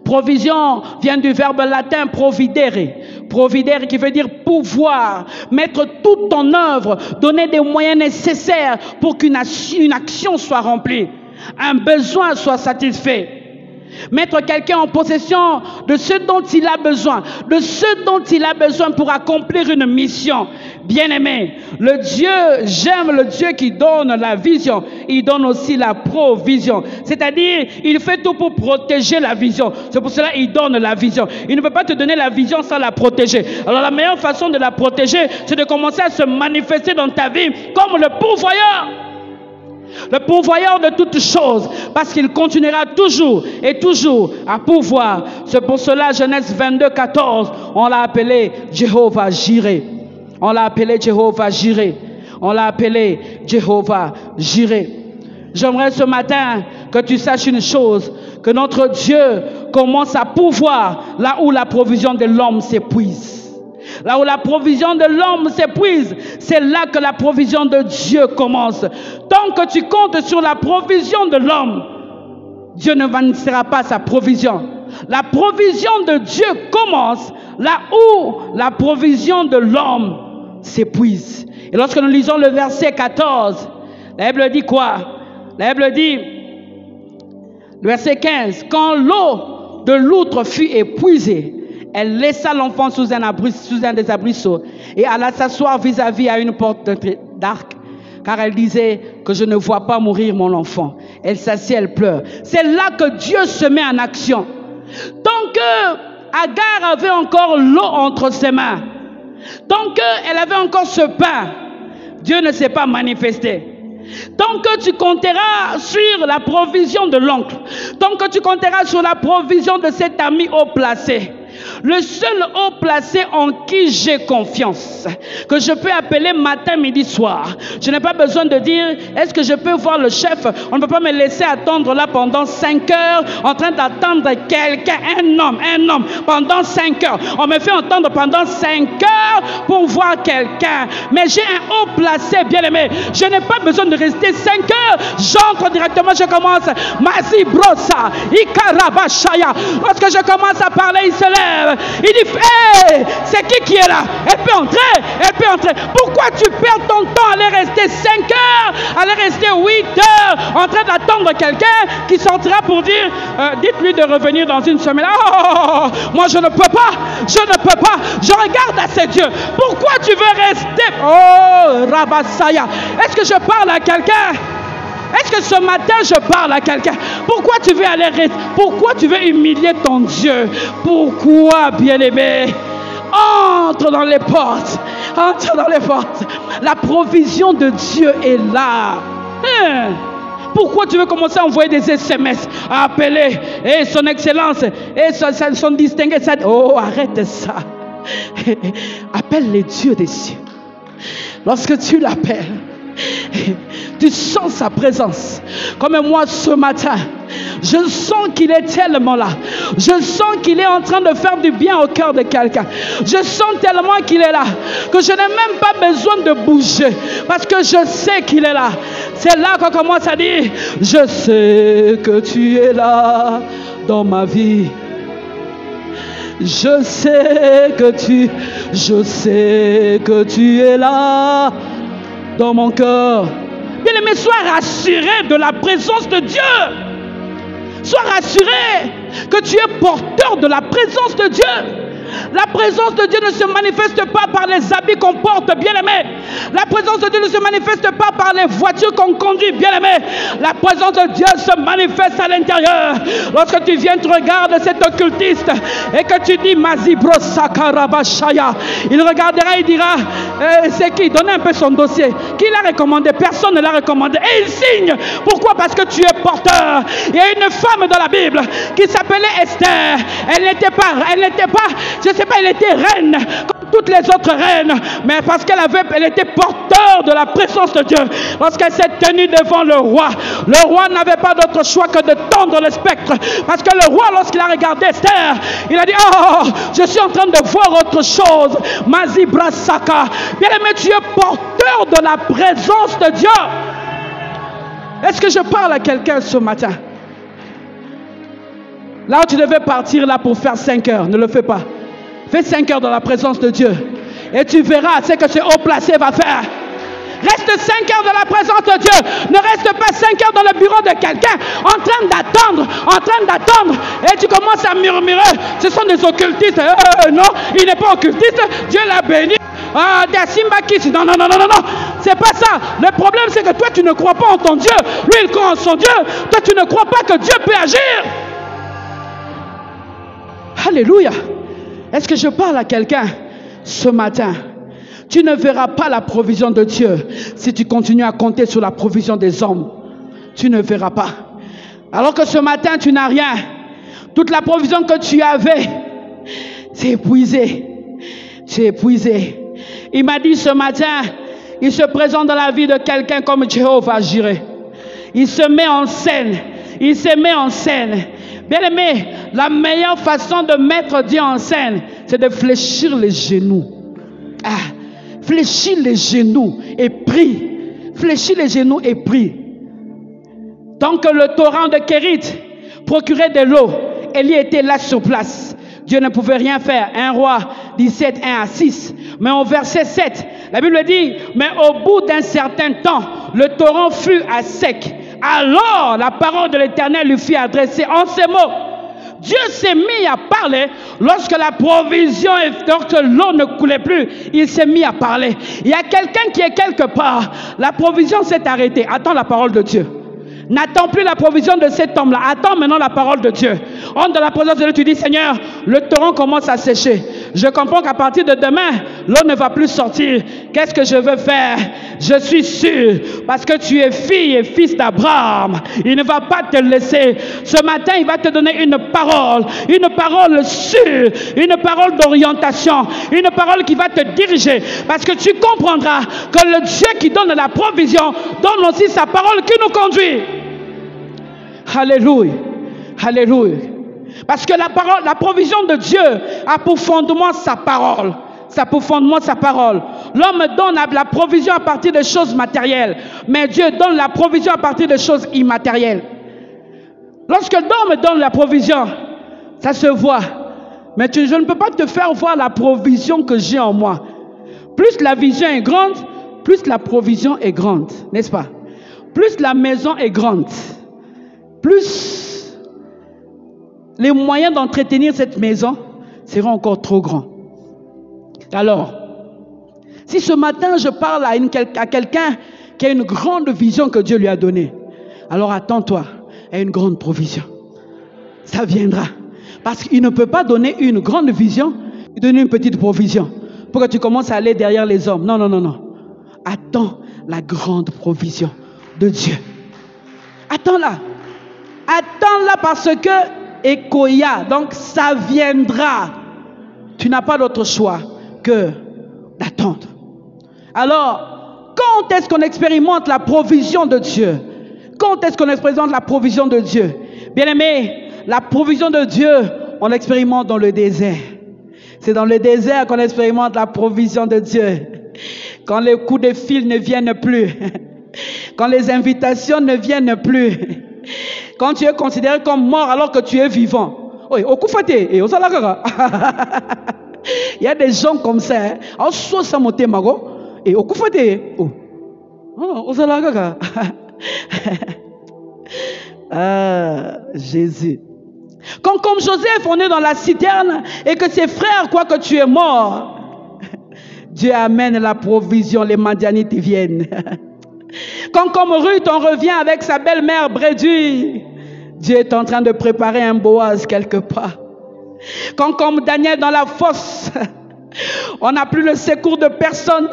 Provision vient du verbe latin providere. Providere qui veut dire pouvoir, mettre tout en œuvre, donner des moyens nécessaires pour qu'une action soit remplie, un besoin soit satisfait. Mettre quelqu'un en possession de ce dont il a besoin, de ce dont il a besoin pour accomplir une mission. Bien-aimé, le Dieu, j'aime le Dieu qui donne la vision, il donne aussi la provision. C'est-à-dire, il fait tout pour protéger la vision. C'est pour cela qu'il donne la vision. Il ne peut pas te donner la vision sans la protéger. Alors la meilleure façon de la protéger, c'est de commencer à se manifester dans ta vie comme le pourvoyeur. Le pourvoyeur de toutes choses, parce qu'il continuera toujours et toujours à pourvoir. C'est pour cela, Genèse 22, 14, on l'a appelé Jéhovah Jireh. On l'a appelé Jéhovah Jireh. On l'a appelé Jéhovah Jireh. J'aimerais ce matin que tu saches une chose, que notre Dieu commence à pourvoir là où la provision de l'homme s'épuise. Là où la provision de l'homme s'épuise, c'est là que la provision de Dieu commence. Tant que tu comptes sur la provision de l'homme, Dieu ne vanira pas sa provision. La provision de Dieu commence là où la provision de l'homme s'épuise. Et lorsque nous lisons le verset 14, la Bible dit quoi? La Bible dit, le verset 15, quand l'eau de l'outre fut épuisée, elle laissa l'enfant sous un des arbrisseaux et alla s'asseoir vis-à-vis à une porte d'arc, car elle disait que je ne vois pas mourir mon enfant. Elle s'assied, elle pleure. C'est là que Dieu se met en action. Tant que Agar avait encore l'eau entre ses mains, tant qu'elle avait encore ce pain, Dieu ne s'est pas manifesté. Tant que tu compteras sur la provision de l'oncle, tant que tu compteras sur la provision de cet ami haut placé, le seul haut placé en qui j'ai confiance, que je peux appeler matin, midi, soir. Je n'ai pas besoin de dire, est-ce que je peux voir le chef? On ne peut pas me laisser attendre là pendant 5 heures, en train d'attendre quelqu'un, un homme, pendant 5 heures. On me fait entendre pendant 5 heures pour voir quelqu'un. Mais j'ai un haut placé, bien aimé. Je n'ai pas besoin de rester 5 heures. J'entre directement, je commence. Masi brosa, ikarabashaya. Lorsque je commence à parler, il se lève. Il dit, hey, c'est qui est là? Elle peut entrer. Pourquoi tu perds ton temps à aller rester 5 heures, à aller rester 8 heures, en train d'attendre quelqu'un qui sortira pour dire, dites-lui de revenir dans une semaine. Oh, moi je ne peux pas. Je regarde à ces dieux. Pourquoi tu veux rester? Oh, Rabasaya. Est-ce que je parle à quelqu'un? Est-ce que ce matin je parle à quelqu'un? Pourquoi tu veux aller rester? Pourquoi tu veux humilier ton Dieu? Pourquoi, bien-aimé? Entre dans les portes. La provision de Dieu est là. Pourquoi tu veux commencer à envoyer des SMS, à appeler son excellence et son distingué? Oh, arrête ça. Appelle les dieux des cieux. Lorsque tu l'appelles, tu sens sa présence. Comme moi ce matin, je sens qu'il est tellement là. Je sens qu'il est en train de faire du bien au cœur de quelqu'un. Je sens tellement qu'il est là que je n'ai même pas besoin de bouger, parce que je sais qu'il est là. C'est là qu'on commence à dire, je sais que tu es là dans ma vie. Je sais que tu es là dans mon cœur. Bien-aimé, sois rassuré de la présence de Dieu. Sois rassuré que tu es porteur de la présence de Dieu. La présence de Dieu ne se manifeste pas par les habits qu'on porte, bien-aimé. La présence de Dieu ne se manifeste pas par les voitures qu'on conduit, bien-aimé. La présence de Dieu se manifeste à l'intérieur. Lorsque tu viens, tu regardes cet occultiste et que tu dis Mazibro Sakarabashaya, il regardera et dira c'est qui? Donnez un peu son dossier. Qui l'a recommandé? Personne ne l'a recommandé. Et il signe. Pourquoi? Parce que tu es porteur. Il y a une femme dans la Bible qui s'appelait Esther. Elle n'était pas, je ne sais pas, elle était reine comme toutes les autres reines, mais parce elle était porteur de la présence de Dieu. Lorsqu'elle s'est tenue devant le roi n'avait pas d'autre choix que de tendre le spectre, parce que le roi, lorsqu'il a regardé Esther, il a dit oh, je suis en train de voir autre chose. Mazibra Saka, bien aimé, tu es porteur de la présence de Dieu. Est-ce que je parle à quelqu'un ce matin? Là où tu devais partir là pour faire 5 heures, ne le fais pas. Fais 5 heures dans la présence de Dieu. Et tu verras ce que ce haut placé va faire. Reste 5 heures dans la présence de Dieu. Ne reste pas 5 heures dans le bureau de quelqu'un en train d'attendre. Et tu commences à murmurer. Ce sont des occultistes. Non, il n'est pas occultiste. Dieu l'a béni. Non. C'est pas ça. Le problème, c'est que toi, tu ne crois pas en ton Dieu. Lui, il croit en son Dieu. Toi, tu ne crois pas que Dieu peut agir. Alléluia. Est-ce que je parle à quelqu'un ce matin? Tu ne verras pas la provision de Dieu si tu continues à compter sur la provision des hommes. Tu ne verras pas. Alors que ce matin, tu n'as rien. Toute la provision que tu avais, c'est épuisé. C'est épuisé. Il m'a dit ce matin, il se présente dans la vie de quelqu'un comme Jéhovah Jireh. Il se met en scène. Il se met en scène. Bien aimé, la meilleure façon de mettre Dieu en scène, c'est de fléchir les genoux. Fléchis les genoux et prie. Fléchis les genoux et prie. Tant que le torrent de Kérit procurait de l'eau, Élie était là sur place. Dieu ne pouvait rien faire. 1 Roi 17, 1 à 6. Mais au verset 7, la Bible dit, mais au bout d'un certain temps, le torrent fut à sec. Alors la parole de l'Éternel lui fut adressée en ces mots. Dieu s'est mis à parler lorsque la provision, lorsque l'eau ne coulait plus, il s'est mis à parler. Il y a quelqu'un qui est quelque part, la provision s'est arrêtée. Attends la parole de Dieu. N'attends plus la provision de cet homme-là. Attends maintenant la parole de Dieu. Entre dans la présence de Dieu, tu dis, Seigneur, le torrent commence à sécher. Je comprends qu'à partir de demain, l'eau ne va plus sortir. Qu'est-ce que je veux faire? Je suis sûr, parce que tu es fille et fils d'Abraham. Il ne va pas te laisser. Ce matin, il va te donner une parole sûre, une parole d'orientation, une parole qui va te diriger. Parce que tu comprendras que le Dieu qui donne la provision donne aussi sa parole qui nous conduit. Alléluia. Alléluia. Parce que la provision de Dieu a pour fondement sa parole. Ça pour fondement sa parole. L'homme donne la provision à partir de choses matérielles, mais Dieu donne la provision à partir de choses immatérielles. Lorsque l'homme donne la provision, ça se voit. Mais je ne peux pas te faire voir la provision que j'ai en moi. Plus la vision est grande, plus la provision est grande, n'est-ce pas? Plus la maison est grande, plus les moyens d'entretenir cette maison seront encore trop grands. Alors, si ce matin je parle à quelqu'un qui a une grande vision que Dieu lui a donnée, alors attends-toi à une grande provision. Ça viendra. Parce qu'il ne peut pas donner une grande vision et donner une petite provision pour que tu commences à aller derrière les hommes. Non, non, non, non. Attends la grande provision de Dieu. Attends-la. Attends-la parce que Ekoya, donc ça viendra. Tu n'as pas d'autre choix que d'attendre. Alors, quand est-ce qu'on expérimente la provision de Dieu? Quand est-ce qu'on expérimente la provision de Dieu? Bien-aimé, la provision de Dieu, on l'expérimente dans le désert. C'est dans le désert qu'on expérimente la provision de Dieu. Quand les coups de fil ne viennent plus. Quand les invitations ne viennent plus. Quand tu es considéré comme mort alors que tu es vivant. Oui, au coup faté, et au salagaga. Il y a des gens comme ça. En soi, ça monte mago. Et au coup faté. Oh, au salagaga. Ah, Jésus. Quand comme Joseph, on est dans la citerne et que ses frères croient que tu es mort, Dieu amène la provision, les Madianites viennent. Quand comme Ruth, on revient avec sa belle-mère brédue, Dieu est en train de préparer un Boaz quelque part. Quand comme Daniel dans la fosse, on n'a plus le secours de personne.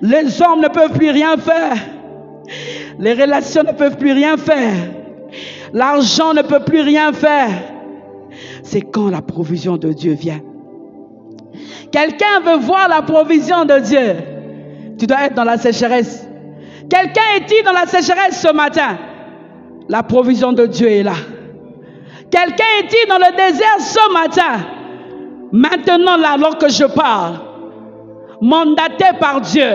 Les hommes ne peuvent plus rien faire. Les relations ne peuvent plus rien faire. L'argent ne peut plus rien faire. C'est quand la provision de Dieu vient. Quelqu'un veut voir la provision de Dieu. Tu dois être dans la sécheresse. Quelqu'un est-il dans la sécheresse ce matin? La provision de Dieu est là. Quelqu'un est-il dans le désert ce matin? Maintenant, là, alors que je parle, mandaté par Dieu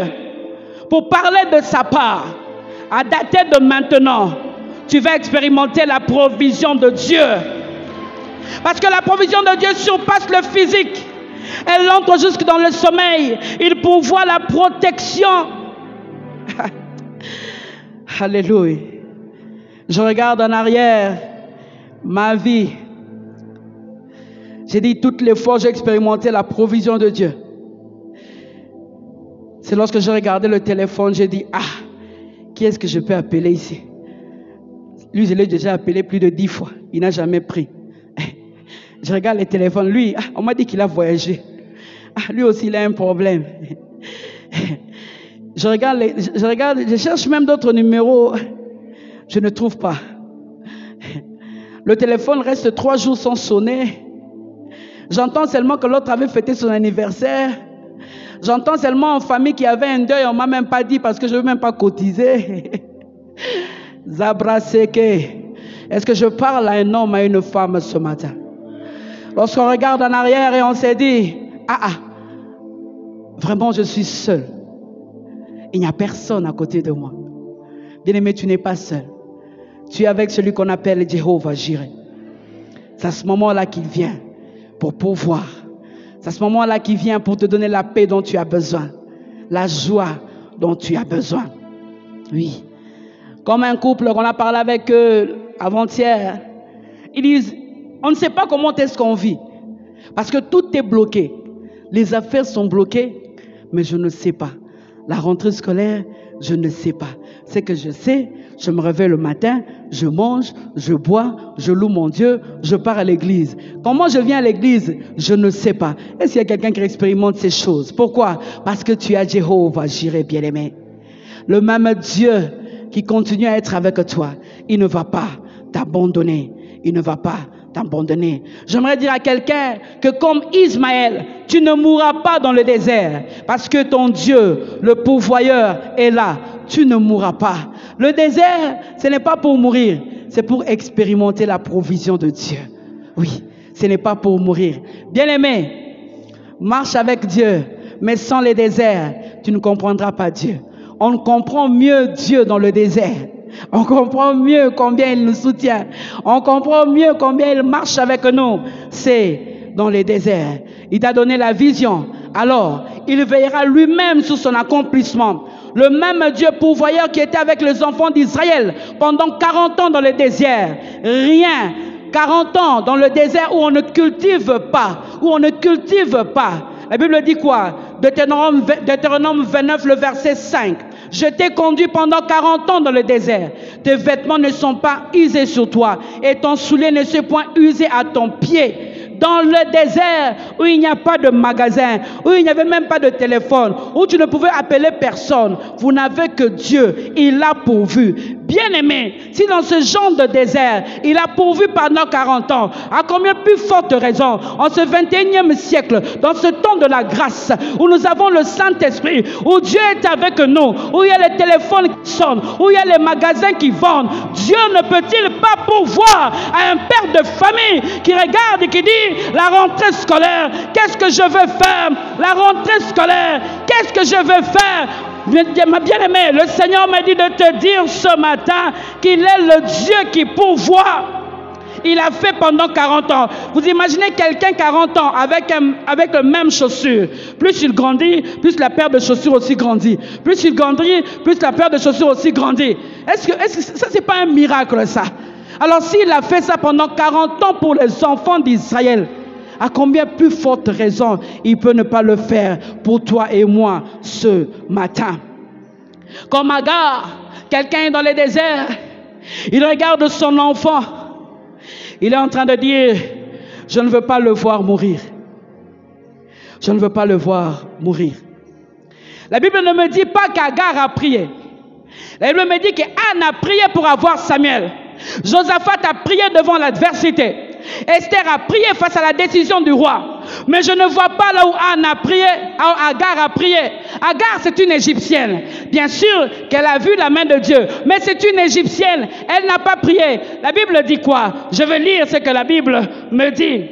pour parler de sa part, à dater de maintenant, tu vas expérimenter la provision de Dieu. Parce que la provision de Dieu surpasse le physique. Elle entre jusque dans le sommeil. Il pourvoit la protection. Alléluia. Je regarde en arrière ma vie. J'ai dit toutes les fois j'ai expérimenté la provision de Dieu. C'est lorsque j'ai regardé le téléphone, j'ai dit, ah, qui est-ce que je peux appeler ici? Lui, je l'ai déjà appelé plus de 10 fois. Il n'a jamais pris. Je regarde le téléphone. Lui, on m'a dit qu'il a voyagé. Lui aussi, il a un problème. Je cherche même d'autres numéros. Je ne trouve pas. Le téléphone reste 3 jours sans sonner. J'entends seulement que l'autre avait fêté son anniversaire. J'entends seulement en famille qu'il y avait un deuil. On ne m'a même pas dit parce que je ne veux même pas cotiser. Zabra Seke. Est-ce que je parle à un homme, à une femme ce matin? Lorsqu'on regarde en arrière et on s'est dit, vraiment je suis seul. Il n'y a personne à côté de moi. Bien-aimé, tu n'es pas seul. Tu es avec celui qu'on appelle Jéhovah Jireh. C'est à ce moment-là qu'il vient pour pouvoir. C'est à ce moment-là qu'il vient pour te donner la paix dont tu as besoin. La joie dont tu as besoin. Oui. Comme un couple qu'on a parlé avec eux avant-hier. Ils disent, on ne sait pas comment est-ce qu'on vit. Parce que tout est bloqué. Les affaires sont bloquées, mais je ne sais pas. La rentrée scolaire, je ne sais pas. C'est que je sais, je me réveille le matin, je mange, je bois, je loue mon Dieu, je pars à l'église. Comment je viens à l'église, je ne sais pas. Est-ce qu'il y a quelqu'un qui expérimente ces choses? Pourquoi? Parce que tu as Jéhovah Jireh, bien-aimé. Le même Dieu qui continue à être avec toi, il ne va pas t'abandonner. Il ne va pas t'abandonner. J'aimerais dire à quelqu'un que comme Ismaël, tu ne mourras pas dans le désert parce que ton Dieu, le pourvoyeur, est là. Tu ne mourras pas. Le désert, ce n'est pas pour mourir, c'est pour expérimenter la provision de Dieu. Oui, ce n'est pas pour mourir. Bien-aimé, marche avec Dieu, mais sans les déserts, tu ne comprendras pas Dieu. On comprend mieux Dieu dans le désert. On comprend mieux combien il nous soutient. On comprend mieux combien il marche avec nous. C'est dans les déserts. Il t'a donné la vision. Alors, il veillera lui-même sur son accomplissement. Le même Dieu pourvoyeur qui était avec les enfants d'Israël pendant 40 ans dans le désert. Rien. 40 ans dans le désert où on ne cultive pas. Où on ne cultive pas. La Bible dit quoi? Deutéronome 29, le verset 5. Je t'ai conduit pendant 40 ans dans le désert. Tes vêtements ne sont pas usés sur toi et ton soulier ne s'est point usé à ton pied. Dans le désert où il n'y a pas de magasin, où il n'y avait même pas de téléphone, où tu ne pouvais appeler personne, vous n'avez que Dieu. Il a pourvu. Bien-aimé, si dans ce genre de désert, il a pourvu pendant 40 ans, à combien plus forte raison, en ce 21e siècle, dans ce temps de la grâce, où nous avons le Saint-Esprit, où Dieu est avec nous, où il y a les téléphones qui sonnent, où il y a les magasins qui vendent, Dieu ne peut-il pas pourvoir à un père de famille qui regarde et qui dit, la rentrée scolaire, qu'est-ce que je veux faire? La rentrée scolaire, qu'est-ce que je veux faire? Ma bien-aimée, le Seigneur m'a dit de te dire ce matin qu'il est le Dieu qui pourvoit. Il a fait pendant 40 ans. Vous imaginez quelqu'un 40 ans avec les mêmes chaussures. Plus il grandit, plus la paire de chaussures aussi grandit. Plus il grandit, plus la paire de chaussures aussi grandit. Est-ce que ça, c'est pas un miracle, ça? Alors s'il a fait ça pendant 40 ans pour les enfants d'Israël, à combien plus forte raison il peut ne pas le faire pour toi et moi ce matin? Comme Agar, quelqu'un est dans le désert, il regarde son enfant, il est en train de dire, je ne veux pas le voir mourir. Je ne veux pas le voir mourir. La Bible ne me dit pas qu'Agar a prié. La Bible me dit qu'Anne a prié pour avoir Samuel. Josaphat a prié devant l'adversité. Esther a prié face à la décision du roi. Mais je ne vois pas là où Anne a prié, où Agar a prié. Agar, c'est une Égyptienne. Bien sûr qu'elle a vu la main de Dieu. Mais c'est une Égyptienne. Elle n'a pas prié. La Bible dit quoi? Je vais lire ce que la Bible me dit.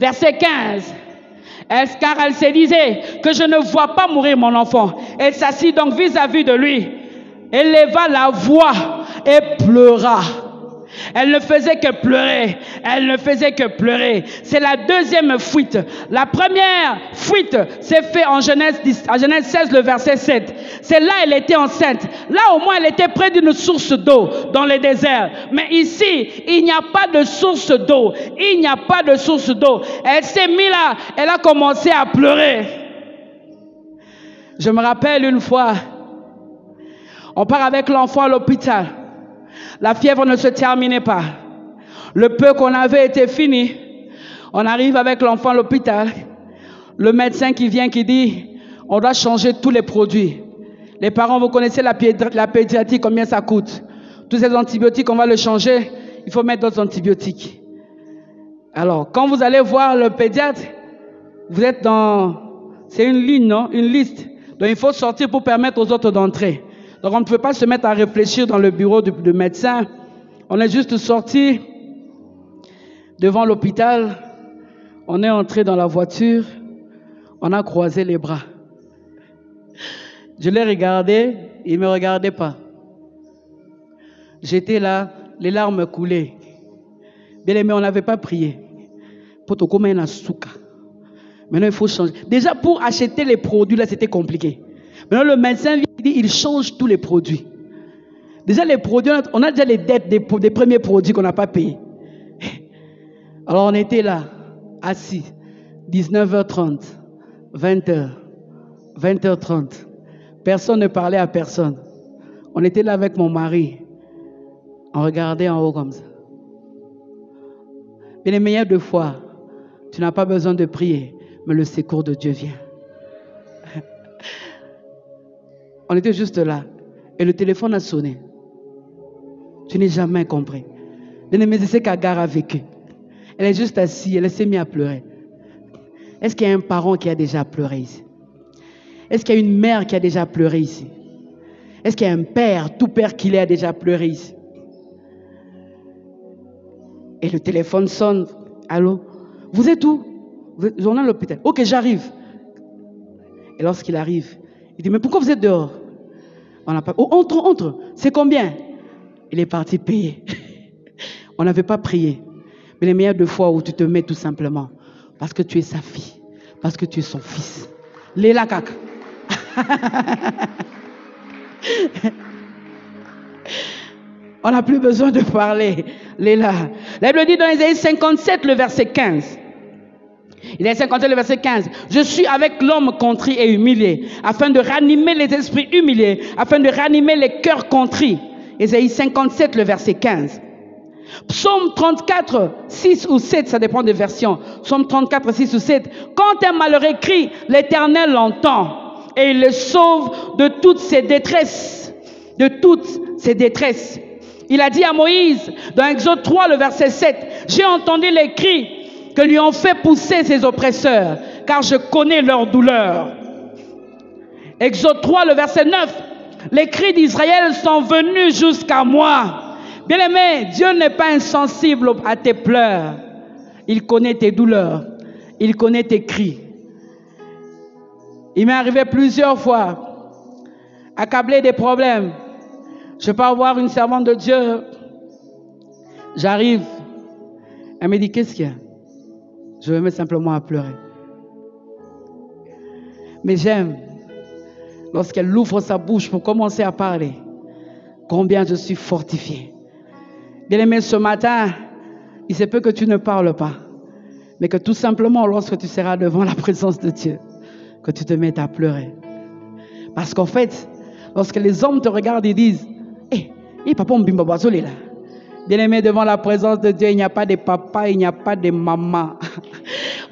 Verset 15. Car elle se disait que je ne vois pas mourir mon enfant. Elle s'assit donc vis-à-vis de lui. Elle leva la voix et pleura. Elle ne faisait que pleurer. Elle ne faisait que pleurer. C'est la deuxième fuite. La première fuite s'est faite en Genèse 16, le verset 7. C'est là elle était enceinte. Là au moins elle était près d'une source d'eau dans le désert. Mais ici, il n'y a pas de source d'eau. Il n'y a pas de source d'eau. Elle s'est mise là. Elle a commencé à pleurer. Je me rappelle une fois, on part avec l'enfant à l'hôpital. La fièvre ne se terminait pas. Le peu qu'on avait était fini. On arrive avec l'enfant à l'hôpital. Le médecin qui vient qui dit, on doit changer tous les produits. Les parents, vous connaissez la pédiatrie, combien ça coûte. Tous ces antibiotiques, on va le changer. Il faut mettre d'autres antibiotiques. Alors, quand vous allez voir le pédiatre, vous êtes dans... C'est une ligne, non? Une liste. Donc, il faut sortir pour permettre aux autres d'entrer. Donc on ne peut pas se mettre à réfléchir dans le bureau du médecin. On est juste sorti devant l'hôpital. On est entré dans la voiture. On a croisé les bras. Je l'ai regardé. Il ne me regardait pas. J'étais là, les larmes coulaient. Bien aimé, on n'avait pas prié. Maintenant, il faut changer. Déjà, pour acheter les produits, là, c'était compliqué. Maintenant, le médecin dit, il change tous les produits. Déjà, les produits, on a déjà les dettes des premiers produits qu'on n'a pas payés. Alors, on était là, assis, 19h30, 20h, 20h30. Personne ne parlait à personne. On était là avec mon mari. On regardait en haut comme ça. Mais les meilleures de fois, tu n'as pas besoin de prier, mais le secours de Dieu vient. On était juste là. Et le téléphone a sonné. Tu n'es jamais compris. Bien-aimé, c'est ce qu'Agar a vécu. Elle est juste assise, elle s'est mise à pleurer. Est-ce qu'il y a un parent qui a déjà pleuré ici? Est-ce qu'il y a une mère qui a déjà pleuré ici? Est-ce qu'il y a un père, tout père qu'il est, a déjà pleuré ici? Et le téléphone sonne. Allô? Vous êtes où? On est à l'hôpital. Ok, j'arrive. Et lorsqu'il arrive, il dit, mais pourquoi vous êtes dehors? On n'a pas... Oh, entre. C'est combien? Il est parti payer. On n'avait pas prié. Mais les meilleures de fois où tu te mets tout simplement, parce que tu es sa fille, parce que tu es son fils. Léla Kak. On n'a plus besoin de parler. Léla. La Bible dit dans Isaïe 57, le verset 15. Il est 57, le verset 15. Je suis avec l'homme contrit et humilié, afin de ranimer les esprits humiliés, afin de ranimer les cœurs contrits. Isaïe 57, le verset 15. Psaume 34, 6 ou 7, ça dépend des versions. Psaume 34, 6 ou 7. Quand un malheureux crie, l'Éternel l'entend et il le sauve de toutes ses détresses. De toutes ses détresses. Il a dit à Moïse, dans Exode 3, le verset 7, j'ai entendu les cris que lui ont fait pousser ses oppresseurs, car je connais leur douleur. Exode 3, le verset 9, les cris d'Israël sont venus jusqu'à moi. Bien-aimé, Dieu n'est pas insensible à tes pleurs. Il connaît tes douleurs. Il connaît tes cris. Il m'est arrivé plusieurs fois, accablé des problèmes. Je peux avoir une servante de Dieu. J'arrive. Elle me dit, qu'est-ce qu'il y a? Je me mets simplement à pleurer. Mais j'aime, lorsqu'elle ouvre sa bouche pour commencer à parler, combien je suis fortifié. Bien-aimé, ce matin, il se peut que tu ne parles pas, mais que tout simplement, lorsque tu seras devant la présence de Dieu, que tu te mettes à pleurer. Parce qu'en fait, lorsque les hommes te regardent, ils disent, « papa, on bimba basole là. » Bien-aimé, devant la présence de Dieu, il n'y a pas de papa, il n'y a pas de maman.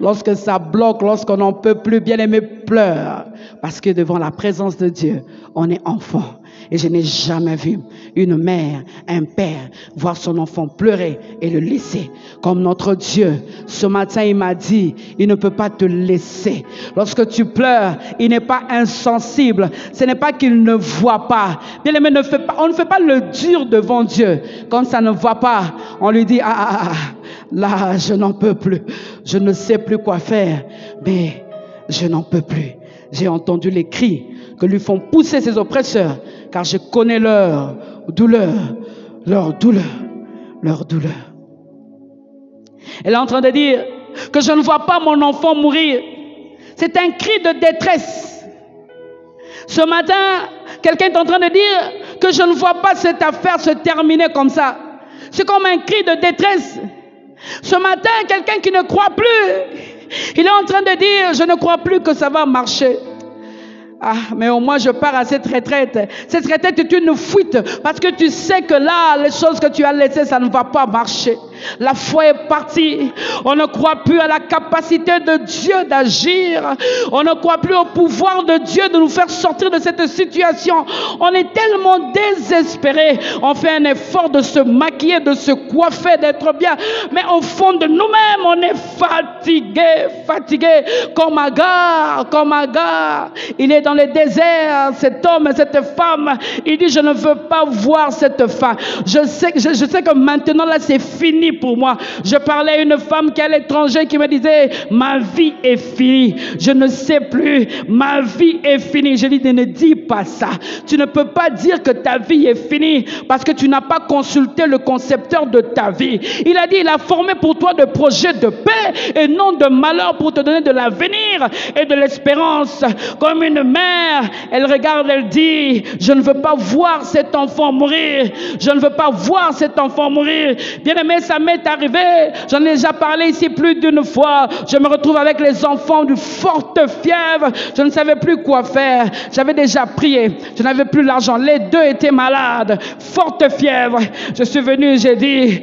Lorsque ça bloque, lorsqu'on n'en peut plus, bien-aimé, pleure. Parce que devant la présence de Dieu, on est enfant. Et je n'ai jamais vu une mère, un père, voir son enfant pleurer et le laisser. Comme notre Dieu, ce matin, il m'a dit, il ne peut pas te laisser. Lorsque tu pleures, il n'est pas insensible. Ce n'est pas qu'il ne voit pas. Bien-aimé, on ne fait pas le dur devant Dieu. Quand ça ne va pas, on lui dit, là, je n'en peux plus. Je ne sais plus quoi faire, mais je n'en peux plus. J'ai entendu les cris que lui font pousser ses oppresseurs, car je connais leur douleur. Elle est en train de dire que je ne vois pas mon enfant mourir. C'est un cri de détresse. Ce matin, quelqu'un est en train de dire que je ne vois pas cette affaire se terminer comme ça. C'est comme un cri de détresse. Ce matin, quelqu'un qui ne croit plus, il est en train de dire, je ne crois plus que ça va marcher. Mais au moins je pars à cette retraite. Cette retraite est une fuite parce que tu sais que là, les choses que tu as laissées, ça ne va pas marcher. La foi est partie. On ne croit plus à la capacité de Dieu d'agir. On ne croit plus au pouvoir de Dieu de nous faire sortir de cette situation. On est tellement désespéré. On fait un effort de se maquiller, de se coiffer, d'être bien. Mais au fond de nous-mêmes, on est fatigué. Comme Agar. Il est dans le désert, cet homme et cette femme. Il dit, je ne veux pas voir cette fin. Je sais que maintenant, là, c'est fini pour moi. Je parlais à une femme qui est à l'étranger qui me disait, ma vie est finie. Je ne sais plus. Ma vie est finie. Je lui dis, ne dis pas ça. Tu ne peux pas dire que ta vie est finie parce que tu n'as pas consulté le concepteur de ta vie. Il a dit, il a formé pour toi des projets de paix et non de malheur pour te donner de l'avenir et de l'espérance. Comme une mère, elle regarde, elle dit, je ne veux pas voir cet enfant mourir. Je ne veux pas voir cet enfant mourir. Bien-aimé, ça m'est arrivé. J'en ai déjà parlé ici plus d'une fois. Je me retrouve avec les enfants d'une forte fièvre. Je ne savais plus quoi faire. J'avais déjà prié. Je n'avais plus l'argent. Les deux étaient malades. Forte fièvre. Je suis venu, j'ai dit,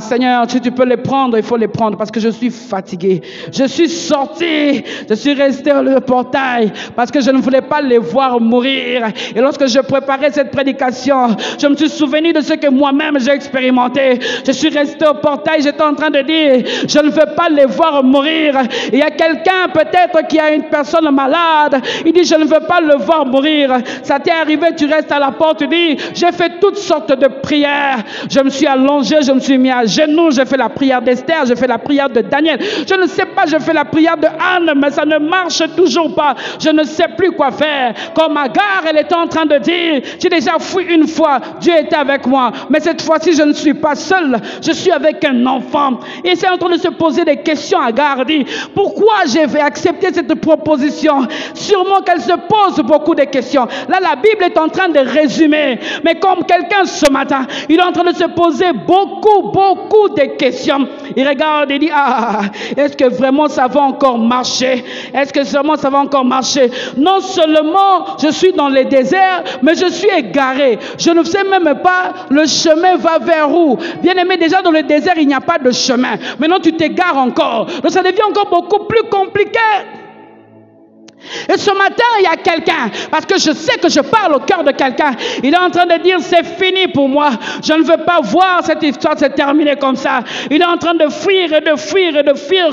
Seigneur, si tu peux les prendre, il faut les prendre parce que je suis fatigué. Je suis sorti. Je suis resté au portail parce que je ne voulais pas les voir mourir. Et lorsque je préparais cette prédication, je me suis souvenu de ce que moi-même j'ai expérimenté. Je suis resté au portail, j'étais en train de dire, je ne veux pas les voir mourir. Il y a quelqu'un peut-être qui a une personne malade, il dit, je ne veux pas le voir mourir. Ça t'est arrivé, tu restes à la porte, tu dis, j'ai fait toutes sortes de prières. Je me suis allongé, je me suis mis à genoux, j'ai fait la prière d'Esther, j'ai fait la prière de Daniel. Je ne sais pas, je fais la prière de Anne, mais ça ne marche toujours pas. Je ne sais plus quoi faire. Comme Agar, elle était en train de dire, j'ai déjà fui une fois, Dieu était avec moi, mais cette fois-ci je ne suis pas seul, je suis avec un enfant. Et c'est en train de se poser des questions. Agar dit, pourquoi j'ai accepté cette proposition? Sûrement qu'elle se pose beaucoup de questions. Là, la Bible est en train de résumer, mais comme quelqu'un ce matin, il est en train de se poser beaucoup de questions. Il regarde et dit, est-ce que vraiment ça va encore marcher? Est-ce que vraiment ça va encore marcher? Non seulement je suis dans le désert, mais je suis égaré. Je ne sais même pas le chemin va vers où. Bien aimé, déjà dans le désert, il n'y a pas de chemin. Maintenant, tu t'égares encore. Donc, ça devient encore beaucoup plus compliqué. Et ce matin, il y a quelqu'un, parce que je sais que je parle au cœur de quelqu'un, il est en train de dire, c'est fini pour moi. Je ne veux pas voir cette histoire se terminer comme ça. Il est en train de fuir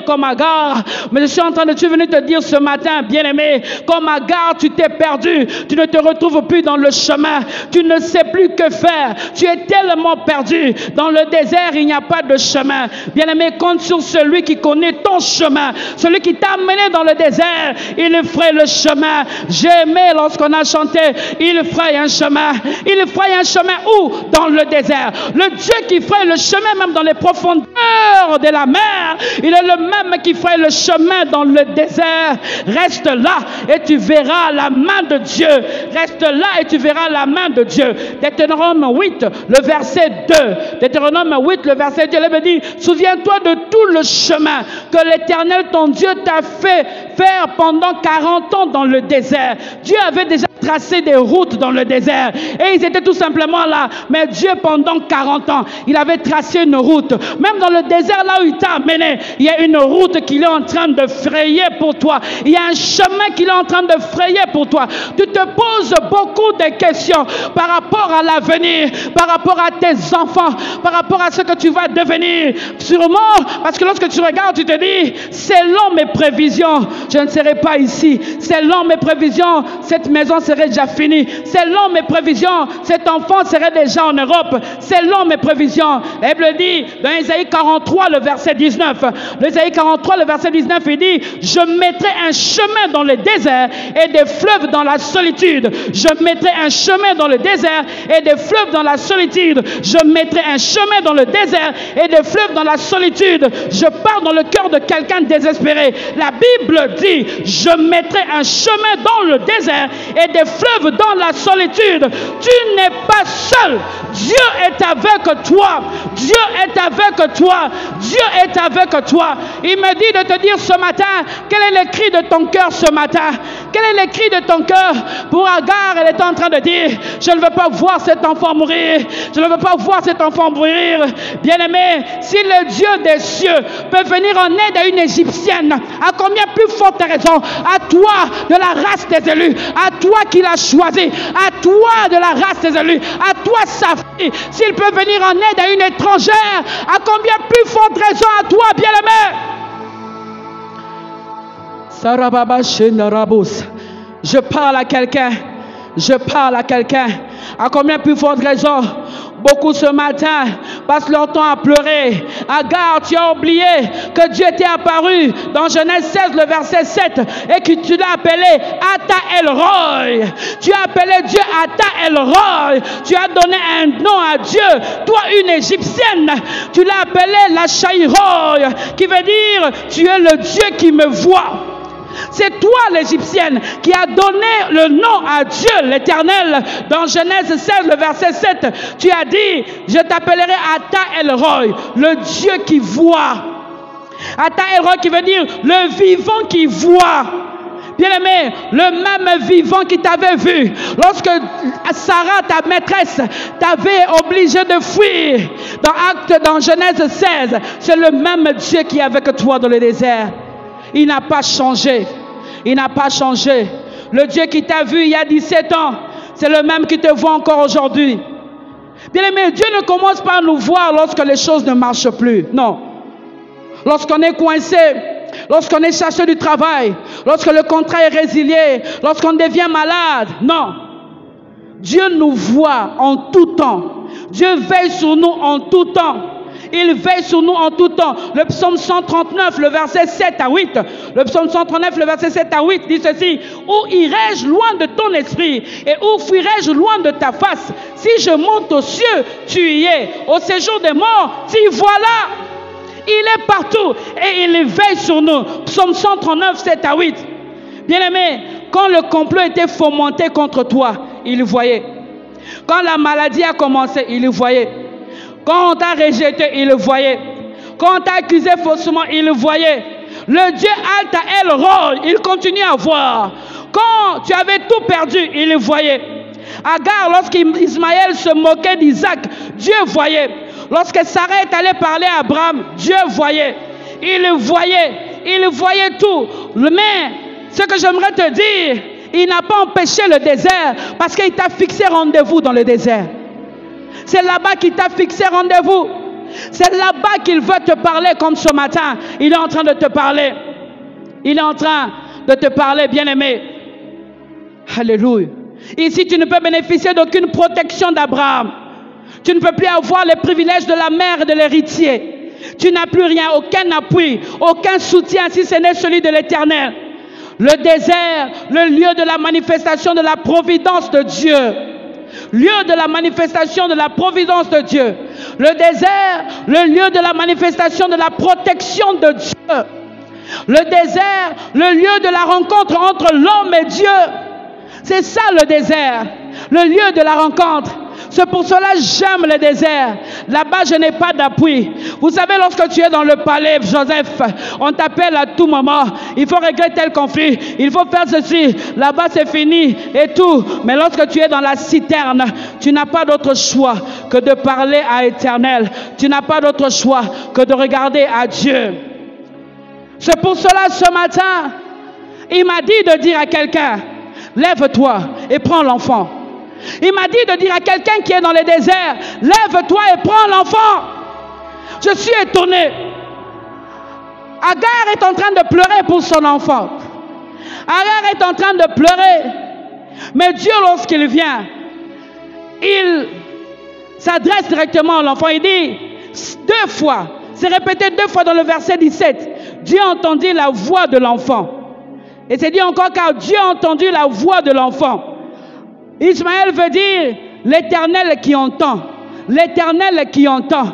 comme Agar. Mais je suis en train de venir te dire ce matin, bien-aimé, comme Agar, tu t'es perdu. Tu ne te retrouves plus dans le chemin. Tu ne sais plus que faire. Tu es tellement perdu. Dans le désert, il n'y a pas de chemin. Bien-aimé, compte sur celui qui connaît ton chemin. Celui qui t'a amené dans le désert. Il ne fera fraye le chemin. J'ai aimé lorsqu'on a chanté, il fraye un chemin. Il fraye un chemin où? Dans le désert. Le Dieu qui fraye le chemin même dans les profondeurs de la mer, il est le même qui fraye le chemin dans le désert. Reste là et tu verras la main de Dieu. Reste là et tu verras la main de Dieu. Deutéronome 8, le verset 2. Deutéronome 8, le verset 2, il me dit, souviens-toi de tout le chemin que l'Éternel ton Dieu t'a fait faire pendant 40 ans dans le désert. Dieu avait déjà tracé des routes dans le désert et ils étaient tout simplement là. Mais Dieu, pendant 40 ans, il avait tracé une route. Même dans le désert, là où il t'a amené, il y a une route qu'il est en train de frayer pour toi. Il y a un chemin qu'il est en train de frayer pour toi. Tu te poses beaucoup de questions par rapport à l'avenir, par rapport à tes enfants, par rapport à ce que tu vas devenir. Sûrement, parce que lorsque tu regardes, tu te dis, selon mes prévisions, je ne serai pas ici. Selon mes prévisions, cette maison serait déjà finie. Selon mes prévisions, cet enfant serait déjà en Europe. Selon mes prévisions. La Bible dit, dans Isaïe 43, le verset 19, Isaïe 43, le verset 19, il dit, je mettrai un chemin dans le désert et des fleuves dans la solitude. Je mettrai un chemin dans le désert et des fleuves dans la solitude. Je mettrai un chemin dans le désert et des fleuves dans la solitude. Je pars dans le cœur de quelqu'un désespéré. La Bible dit, je mettrai un chemin dans le désert et des fleuves dans la solitude. Tu n'es pas seul. Dieu est avec toi. Dieu est avec toi. Dieu est avec toi. Il me dit de te dire ce matin, quel est le cri de ton cœur ce matin? Quel est le cri de ton cœur? Pour Agar, elle est en train de dire, je ne veux pas voir cet enfant mourir. Je ne veux pas voir cet enfant mourir. Bien-aimé, si le Dieu des cieux peut venir en aide à une Égyptienne, à combien plus forte raison, à toi de la race des élus, à toi qu'il a choisi, à toi de la race des élus, à toi sa fille, s'il peut venir en aide à une étrangère, à combien plus forte raison à toi, bien-aimé? Je parle à quelqu'un. Je parle à quelqu'un. À combien plus forte raison? Beaucoup ce matin passent leur temps à pleurer. Agar, tu as oublié que Dieu t'est apparu dans Genèse 16, le verset 7, et que tu l'as appelé Ata El Roi. Tu as appelé Dieu Ata El Roi. Tu as donné un nom à Dieu. Toi, une Égyptienne, tu l'as appelé la Shaïroi, qui veut dire tu es le Dieu qui me voit. C'est toi, l'Égyptienne, qui a donné le nom à Dieu, l'Éternel. Dans Genèse 16, le verset 7, tu as dit, je t'appellerai Ata El Roi, le Dieu qui voit. Ata El Roi qui veut dire le vivant qui voit. Bien-aimé, le même vivant qui t'avait vu lorsque Sarah, ta maîtresse, t'avait obligé de fuir dans Genèse 16, c'est le même Dieu qui est avec toi dans le désert. Il n'a pas changé. Il n'a pas changé. Le Dieu qui t'a vu il y a 17 ans, c'est le même qui te voit encore aujourd'hui. Bien-aimé, Dieu ne commence pas à nous voir lorsque les choses ne marchent plus. Non. Lorsqu'on est coincé, lorsqu'on est cherché du travail, lorsque le contrat est résilié, lorsqu'on devient malade. Non. Dieu nous voit en tout temps. Dieu veille sur nous en tout temps. Il veille sur nous en tout temps. Le psaume 139, le verset 7 à 8. Le psaume 139, le verset 7 à 8 dit ceci. Où irai-je loin de ton esprit? Et où fuirai-je loin de ta face? Si je monte aux cieux, tu y es. Au séjour des morts, t'y voilà. Il est partout et il veille sur nous. Psaume 139, 7 à 8. Bien-aimé, quand le complot était fomenté contre toi, il voyait. Quand la maladie a commencé, il voyait. Quand on t'a rejeté, il le voyait. Quand on t'a accusé faussement, il le voyait. Le Dieu Ata El Roi, il continue à voir. Quand tu avais tout perdu, il le voyait. Agar, lorsqu'Ismaël se moquait d'Isaac, Dieu voyait. Lorsque Sarah est allée parler à Abraham, Dieu voyait. Il le voyait. Il voyait tout. Mais ce que j'aimerais te dire, il n'a pas empêché le désert parce qu'il t'a fixé rendez-vous dans le désert. C'est là-bas qu'il t'a fixé rendez-vous. C'est là-bas qu'il veut te parler comme ce matin. Il est en train de te parler. Il est en train de te parler, bien-aimé. Alléluia. Ici, tu ne peux bénéficier d'aucune protection d'Abraham. Tu ne peux plus avoir les privilèges de la mère et de l'héritier. Tu n'as plus rien, aucun appui, aucun soutien si ce n'est celui de l'Éternel. Le désert, le lieu de la manifestation de la providence de Dieu. Lieu de la manifestation de la providence de Dieu. Le désert, le lieu de la manifestation de la protection de Dieu. Le désert, le lieu de la rencontre entre l'homme et Dieu. C'est ça le désert, le lieu de la rencontre. C'est pour cela que j'aime le désert. Là-bas, je n'ai pas d'appui. Vous savez, lorsque tu es dans le palais, Joseph, on t'appelle à tout moment. Il faut régler tel conflit. Il faut faire ceci. Là-bas, c'est fini et tout. Mais lorsque tu es dans la citerne, tu n'as pas d'autre choix que de parler à l'Éternel. Tu n'as pas d'autre choix que de regarder à Dieu. C'est pour cela, ce matin, il m'a dit de dire à quelqu'un, lève-toi et prends l'enfant. Il m'a dit de dire à quelqu'un qui est dans le désert, lève-toi et prends l'enfant. Je suis étonné. Agar est en train de pleurer pour son enfant. Agar est en train de pleurer. Mais Dieu, lorsqu'il vient, il s'adresse directement à l'enfant. Il dit 2 fois, c'est répété 2 fois dans le verset 17. Dieu entendit la voix de l'enfant. Et c'est dit encore car Dieu a entendu la voix de l'enfant. Ismaël veut dire l'Éternel qui entend. L'Éternel qui entend.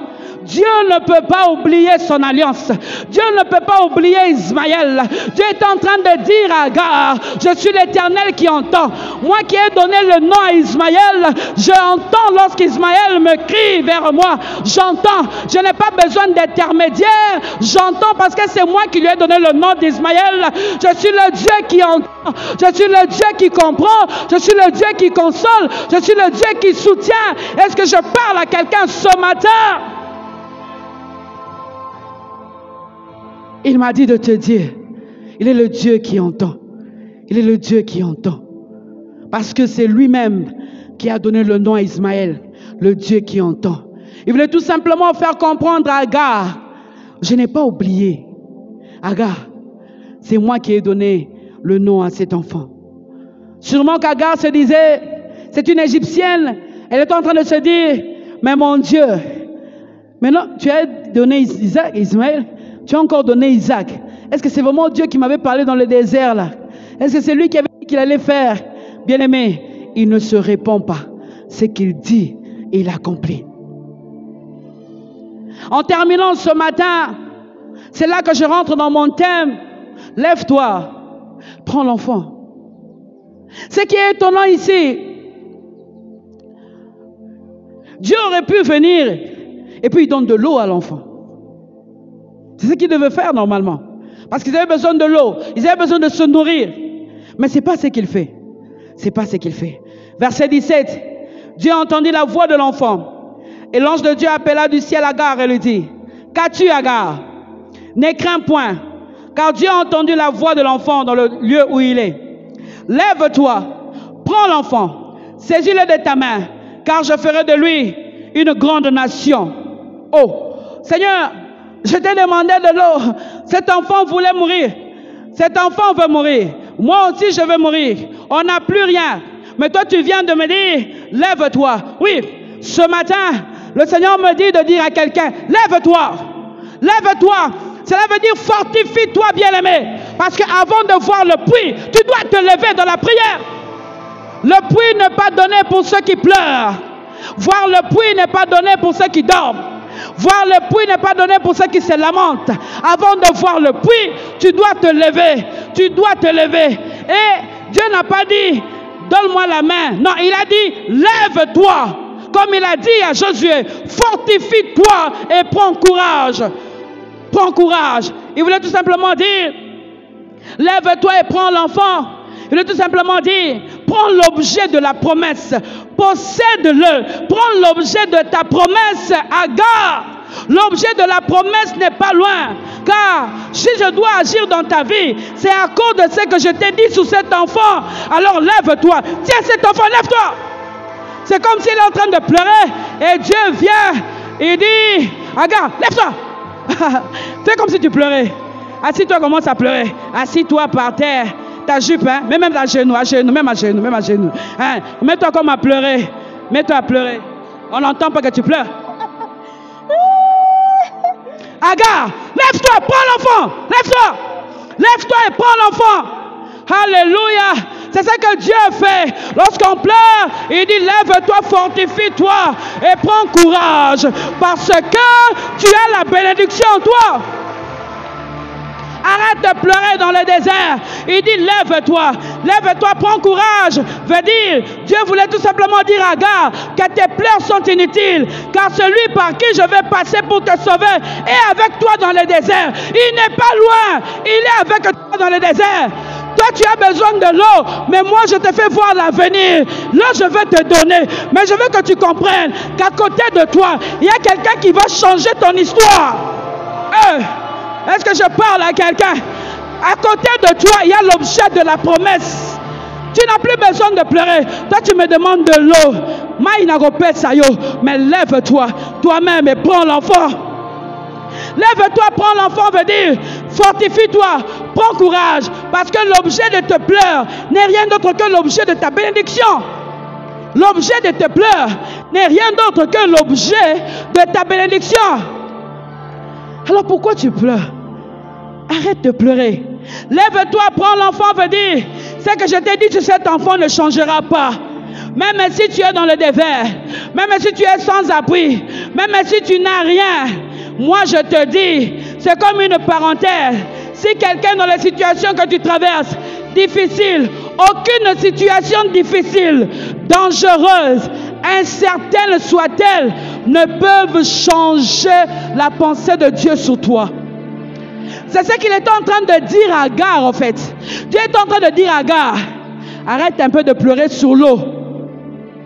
Dieu ne peut pas oublier son alliance. Dieu ne peut pas oublier Ismaël. Dieu est en train de dire à Agar, je suis l'Éternel qui entend. Moi qui ai donné le nom à Ismaël, j'entends lorsqu'Ismaël me crie vers moi. J'entends. Je n'ai pas besoin d'intermédiaire. J'entends parce que c'est moi qui lui ai donné le nom d'Ismaël. Je suis le Dieu qui entend. Je suis le Dieu qui comprend. Je suis le Dieu qui console. Je suis le Dieu qui soutient. Est-ce que je parle à quelqu'un ce matin? Il m'a dit de te dire, il est le Dieu qui entend. Il est le Dieu qui entend. Parce que c'est lui-même qui a donné le nom à Ismaël, le Dieu qui entend. Il voulait tout simplement faire comprendre à Agar, je n'ai pas oublié. Agar, c'est moi qui ai donné le nom à cet enfant. Sûrement qu'Agar se disait, c'est une Égyptienne, elle est en train de se dire, mais mon Dieu, maintenant tu as donné Isaac, Ismaël, tu as encore donné Isaac. Est-ce que c'est vraiment Dieu qui m'avait parlé dans le désert là? Est-ce que c'est lui qui avait dit qu'il allait faire? Bien-aimé, il ne se répand pas. Ce qu'il dit, il accomplit. En terminant ce matin, c'est là que je rentre dans mon thème. Lève-toi, prends l'enfant. Ce qui est étonnant ici, Dieu aurait pu venir et puis il donne de l'eau à l'enfant. C'est ce qu'il devait faire normalement. Parce qu'ils avaient besoin de l'eau. Ils avaient besoin de se nourrir. Mais ce n'est pas ce qu'il fait. Ce n'est pas ce qu'il fait. Verset 17. Dieu entendit la voix de l'enfant. Et l'ange de Dieu appela du ciel Agar et lui dit, qu'as-tu Agar? Ne crains point, car Dieu a entendu la voix de l'enfant dans le lieu où il est. Lève-toi, prends l'enfant, saisis-le de ta main, car je ferai de lui une grande nation. Oh, Seigneur, je t'ai demandé de l'eau. Cet enfant voulait mourir. Cet enfant veut mourir. Moi aussi, je veux mourir. On n'a plus rien. Mais toi, tu viens de me dire, lève-toi. Oui, ce matin, le Seigneur me dit de dire à quelqu'un, lève-toi. Lève-toi. Cela veut dire fortifie-toi, bien-aimé. Parce qu'avant de voir le puits, tu dois te lever dans la prière. Le puits n'est pas donné pour ceux qui pleurent. Voir le puits n'est pas donné pour ceux qui dorment. Voir le puits n'est pas donné pour ceux qui se lamentent. Avant de voir le puits, tu dois te lever. Tu dois te lever. Et Dieu n'a pas dit, donne-moi la main. Non, il a dit, lève-toi. Comme il a dit à Josué, fortifie-toi et prends courage. Prends courage. Il voulait tout simplement dire, lève-toi et prends l'enfant. Il voulait tout simplement dire, prends l'objet de la promesse. Possède-le. Prends l'objet de ta promesse, Agar. L'objet de la promesse n'est pas loin. Car si je dois agir dans ta vie, c'est à cause de ce que je t'ai dit sur cet enfant. Alors lève-toi. Tiens cet enfant, lève-toi. C'est comme s'il est en train de pleurer. Et Dieu vient. Il dit, Agar, lève-toi. Fais comme si tu pleurais. Assis-toi, commence à pleurer. Assis-toi par terre. Ta jupe, hein? Mais même à genoux, même à genoux. Hein? Mets-toi comme à pleurer. Mets-toi à pleurer. On n'entend pas que tu pleures. Agar, lève-toi, prends l'enfant. Lève-toi. Lève-toi et prends l'enfant. Alléluia. C'est ça que Dieu fait. Lorsqu'on pleure, il dit lève-toi, fortifie-toi et prends courage. Parce que tu as la bénédiction en toi. Arrête de pleurer dans le désert. Il dit lève-toi, lève-toi, prends courage. Veut dire, Dieu voulait tout simplement dire à Agar que tes pleurs sont inutiles, car celui par qui je vais passer pour te sauver est avec toi dans le désert. Il n'est pas loin, il est avec toi dans le désert. Toi, tu as besoin de l'eau, mais moi, je te fais voir l'avenir. Là, je vais te donner. Mais je veux que tu comprennes qu'à côté de toi, il y a quelqu'un qui va changer ton histoire. Est-ce que je parle à quelqu'un? À côté de toi, il y a l'objet de la promesse. Tu n'as plus besoin de pleurer. Toi, tu me demandes de l'eau. Mais lève-toi toi-même et prends l'enfant. Lève-toi, prends l'enfant veut dire fortifie-toi, prends courage, parce que l'objet de tes pleurs n'est rien d'autre que l'objet de ta bénédiction. L'objet de tes pleurs n'est rien d'autre que l'objet de ta bénédiction. Alors pourquoi tu pleures? Arrête de pleurer. Lève-toi, prends l'enfant veut dire, c'est que je t'ai dit que cet enfant ne changera pas. Même si tu es dans le désert, même si tu es sans abri, même si tu n'as rien, moi je te dis, c'est comme une parenthèse. Si quelqu'un dans la situation que tu traverses, difficile, aucune situation difficile, dangereuse, incertaine soit-elle, ne peuvent changer la pensée de Dieu sur toi. C'est ce qu'il est en train de dire à Agar en fait. Dieu est en train de dire à Agar, arrête un peu de pleurer sur l'eau.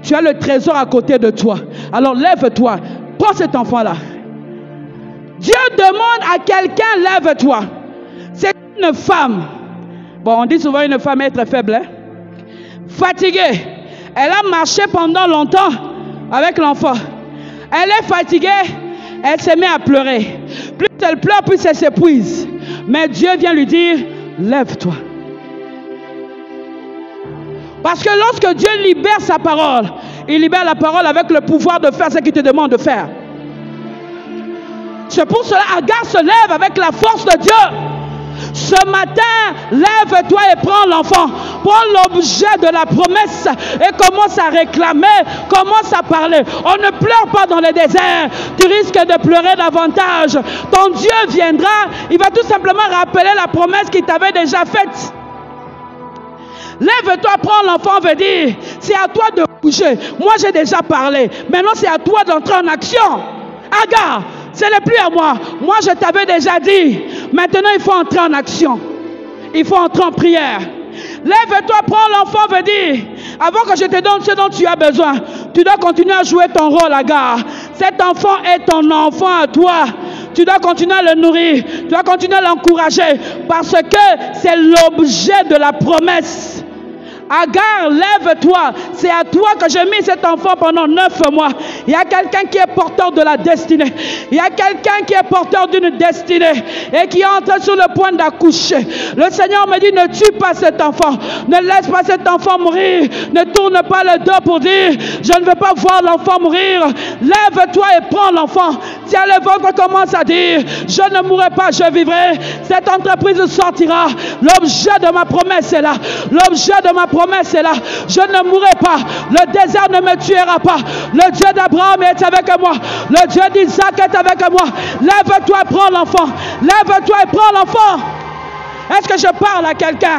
Tu as le trésor à côté de toi. Alors lève-toi, prends cet enfant-là. Dieu demande à quelqu'un, lève-toi. C'est une femme. Bon, on dit souvent une femme est très faible. Fatiguée. Elle a marché pendant longtemps avec l'enfant. Elle est fatiguée. Elle se met à pleurer. Plus elle pleure, plus elle s'épuise. Mais Dieu vient lui dire, lève-toi. Parce que lorsque Dieu libère sa parole, il libère la parole avec le pouvoir de faire ce qu'il te demande de faire. C'est pour cela Agar se lève avec la force de Dieu. Ce matin, lève-toi et prends l'enfant. Prends l'objet de la promesse et commence à réclamer, commence à parler. On ne pleure pas dans le désert. Tu risques de pleurer davantage. Ton Dieu viendra, il va tout simplement rappeler la promesse qu'il t'avait déjà faite. Lève-toi, prends l'enfant, veut dire, c'est à toi de bouger. Moi, j'ai déjà parlé. Maintenant, c'est à toi d'entrer en action. Agar, ce n'est plus à moi. Moi, je t'avais déjà dit. Maintenant, il faut entrer en action. Il faut entrer en prière. Lève-toi, prends l'enfant, veut dire, avant que je te donne ce dont tu as besoin, tu dois continuer à jouer ton rôle, Agar. Cet enfant est ton enfant à toi. Tu dois continuer à le nourrir. Tu dois continuer à l'encourager. Parce que c'est l'objet de la promesse. Agar, lève-toi. C'est à toi que j'ai mis cet enfant pendant 9 mois. Il y a quelqu'un qui est porteur de la destinée. Il y a quelqu'un qui est porteur d'une destinée et qui est entré sur le point d'accoucher. Le Seigneur me dit, ne tue pas cet enfant. Ne laisse pas cet enfant mourir. Ne tourne pas le dos pour dire, je ne veux pas voir l'enfant mourir. Lève-toi et prends l'enfant. Tiens le ventre, commence à dire, je ne mourrai pas, je vivrai. Cette entreprise sortira. L'objet de ma promesse est là. L'objet de ma promesse est là. Je ne mourrai pas. Le désert ne me tuera pas. Le Dieu d'Abraham est avec moi. Le Dieu d'Isaac est avec moi. Lève-toi et prends l'enfant. Lève-toi et prends l'enfant. Est-ce que je parle à quelqu'un?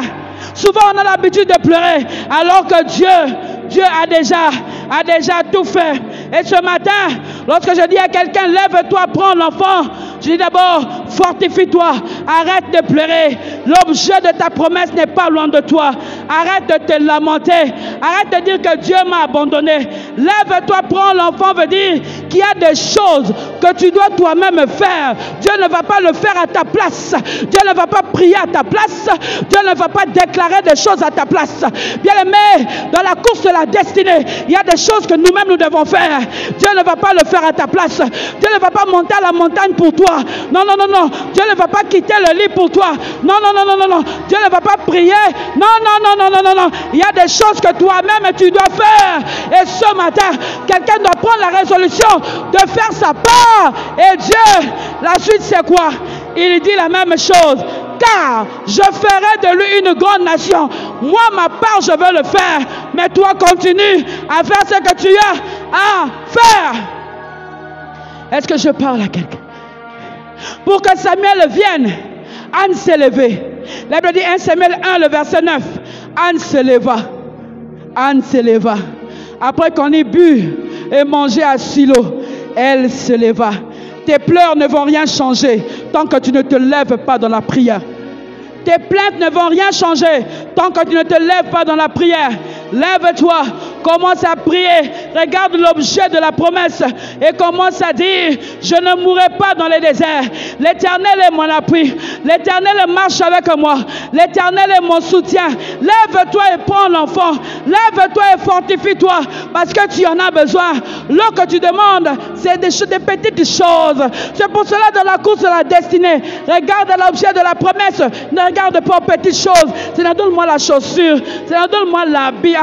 Souvent on a l'habitude de pleurer alors que Dieu a déjà tout fait. Et ce matin, lorsque je dis à quelqu'un, lève-toi, prends l'enfant, je dis d'abord, fortifie-toi, arrête de pleurer. L'objet de ta promesse n'est pas loin de toi. Arrête de te lamenter. Arrête de dire que Dieu m'a abandonné. Lève-toi, prends l'enfant, veut dire qu'il y a des choses que tu dois toi-même faire. Dieu ne va pas le faire à ta place. Dieu ne va pas prier à ta place. Dieu ne va pas déclarer des choses à ta place. Bien-aimé, dans la course de la destinée, il y a des choses que nous-mêmes nous devons faire. Dieu ne va pas le faire à ta place. Dieu ne va pas monter à la montagne pour toi. Non, non, non, non. Dieu ne va pas quitter le lit pour toi. Non, non, non, non, non, non. Dieu ne va pas prier. Non, non, non, non, non, non, non. Il y a des choses que toi-même tu dois faire. Et ce matin, quelqu'un doit prendre la résolution de faire sa part. Et Dieu, la suite c'est quoi? Il dit la même chose. car je ferai de lui une grande nation. Moi, ma part, je veux le faire. Mais toi, continue à faire ce que tu as à faire. Est-ce que je parle à quelqu'un? Pour que Samuel vienne, Anne s'est levée. La Bible dit 1 Samuel 1, le verset 9. Anne se leva. Anne se leva. Après qu'on ait bu et mangé à Silo, elle se leva. Tes pleurs ne vont rien changer tant que tu ne te lèves pas dans la prière. Tes plaintes ne vont rien changer tant que tu ne te lèves pas dans la prière. Lève-toi, commence à prier, regarde l'objet de la promesse et commence à dire, je ne mourrai pas dans les déserts. L'Éternel est mon appui, l'Éternel marche avec moi, l'Éternel est mon soutien. Lève-toi et prends l'enfant, lève-toi et fortifie-toi parce que tu en as besoin. L'eau que tu demandes, c'est des petites choses. C'est pour cela dans la course de la destinée, regarde l'objet de la promesse, ne regarde pas aux petites choses. Seigneur, donne-moi la chaussure, Seigneur, donne-moi l'habit.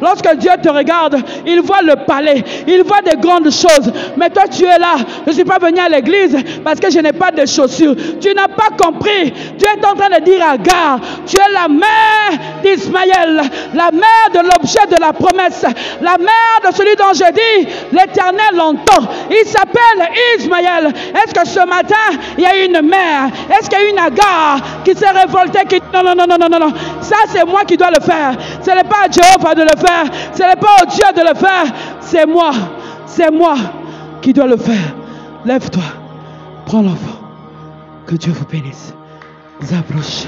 Lorsque Dieu te regarde, il voit le palais, il voit des grandes choses. Mais toi, tu es là. Je ne suis pas venu à l'église parce que je n'ai pas de chaussures. Tu n'as pas compris. Tu es en train de dire à Agar, tu es la mère d'Ismaël, la mère de l'objet de la promesse, la mère de celui dont je dis, l'Éternel l'entend. Il s'appelle Ismaël. Est-ce que ce matin, il y a une mère? Est-ce qu'il y a une Agar qui s'est révoltée, qui dit non, non, non, non, non, non, non. Ça, c'est moi qui dois le faire. Ce n'est pas à Jéhovah de le faire. Ce n'est pas au Dieu de le faire. C'est moi. C'est moi qui dois le faire. Lève-toi. Prends l'enfant. Que Dieu vous bénisse. Zabroche.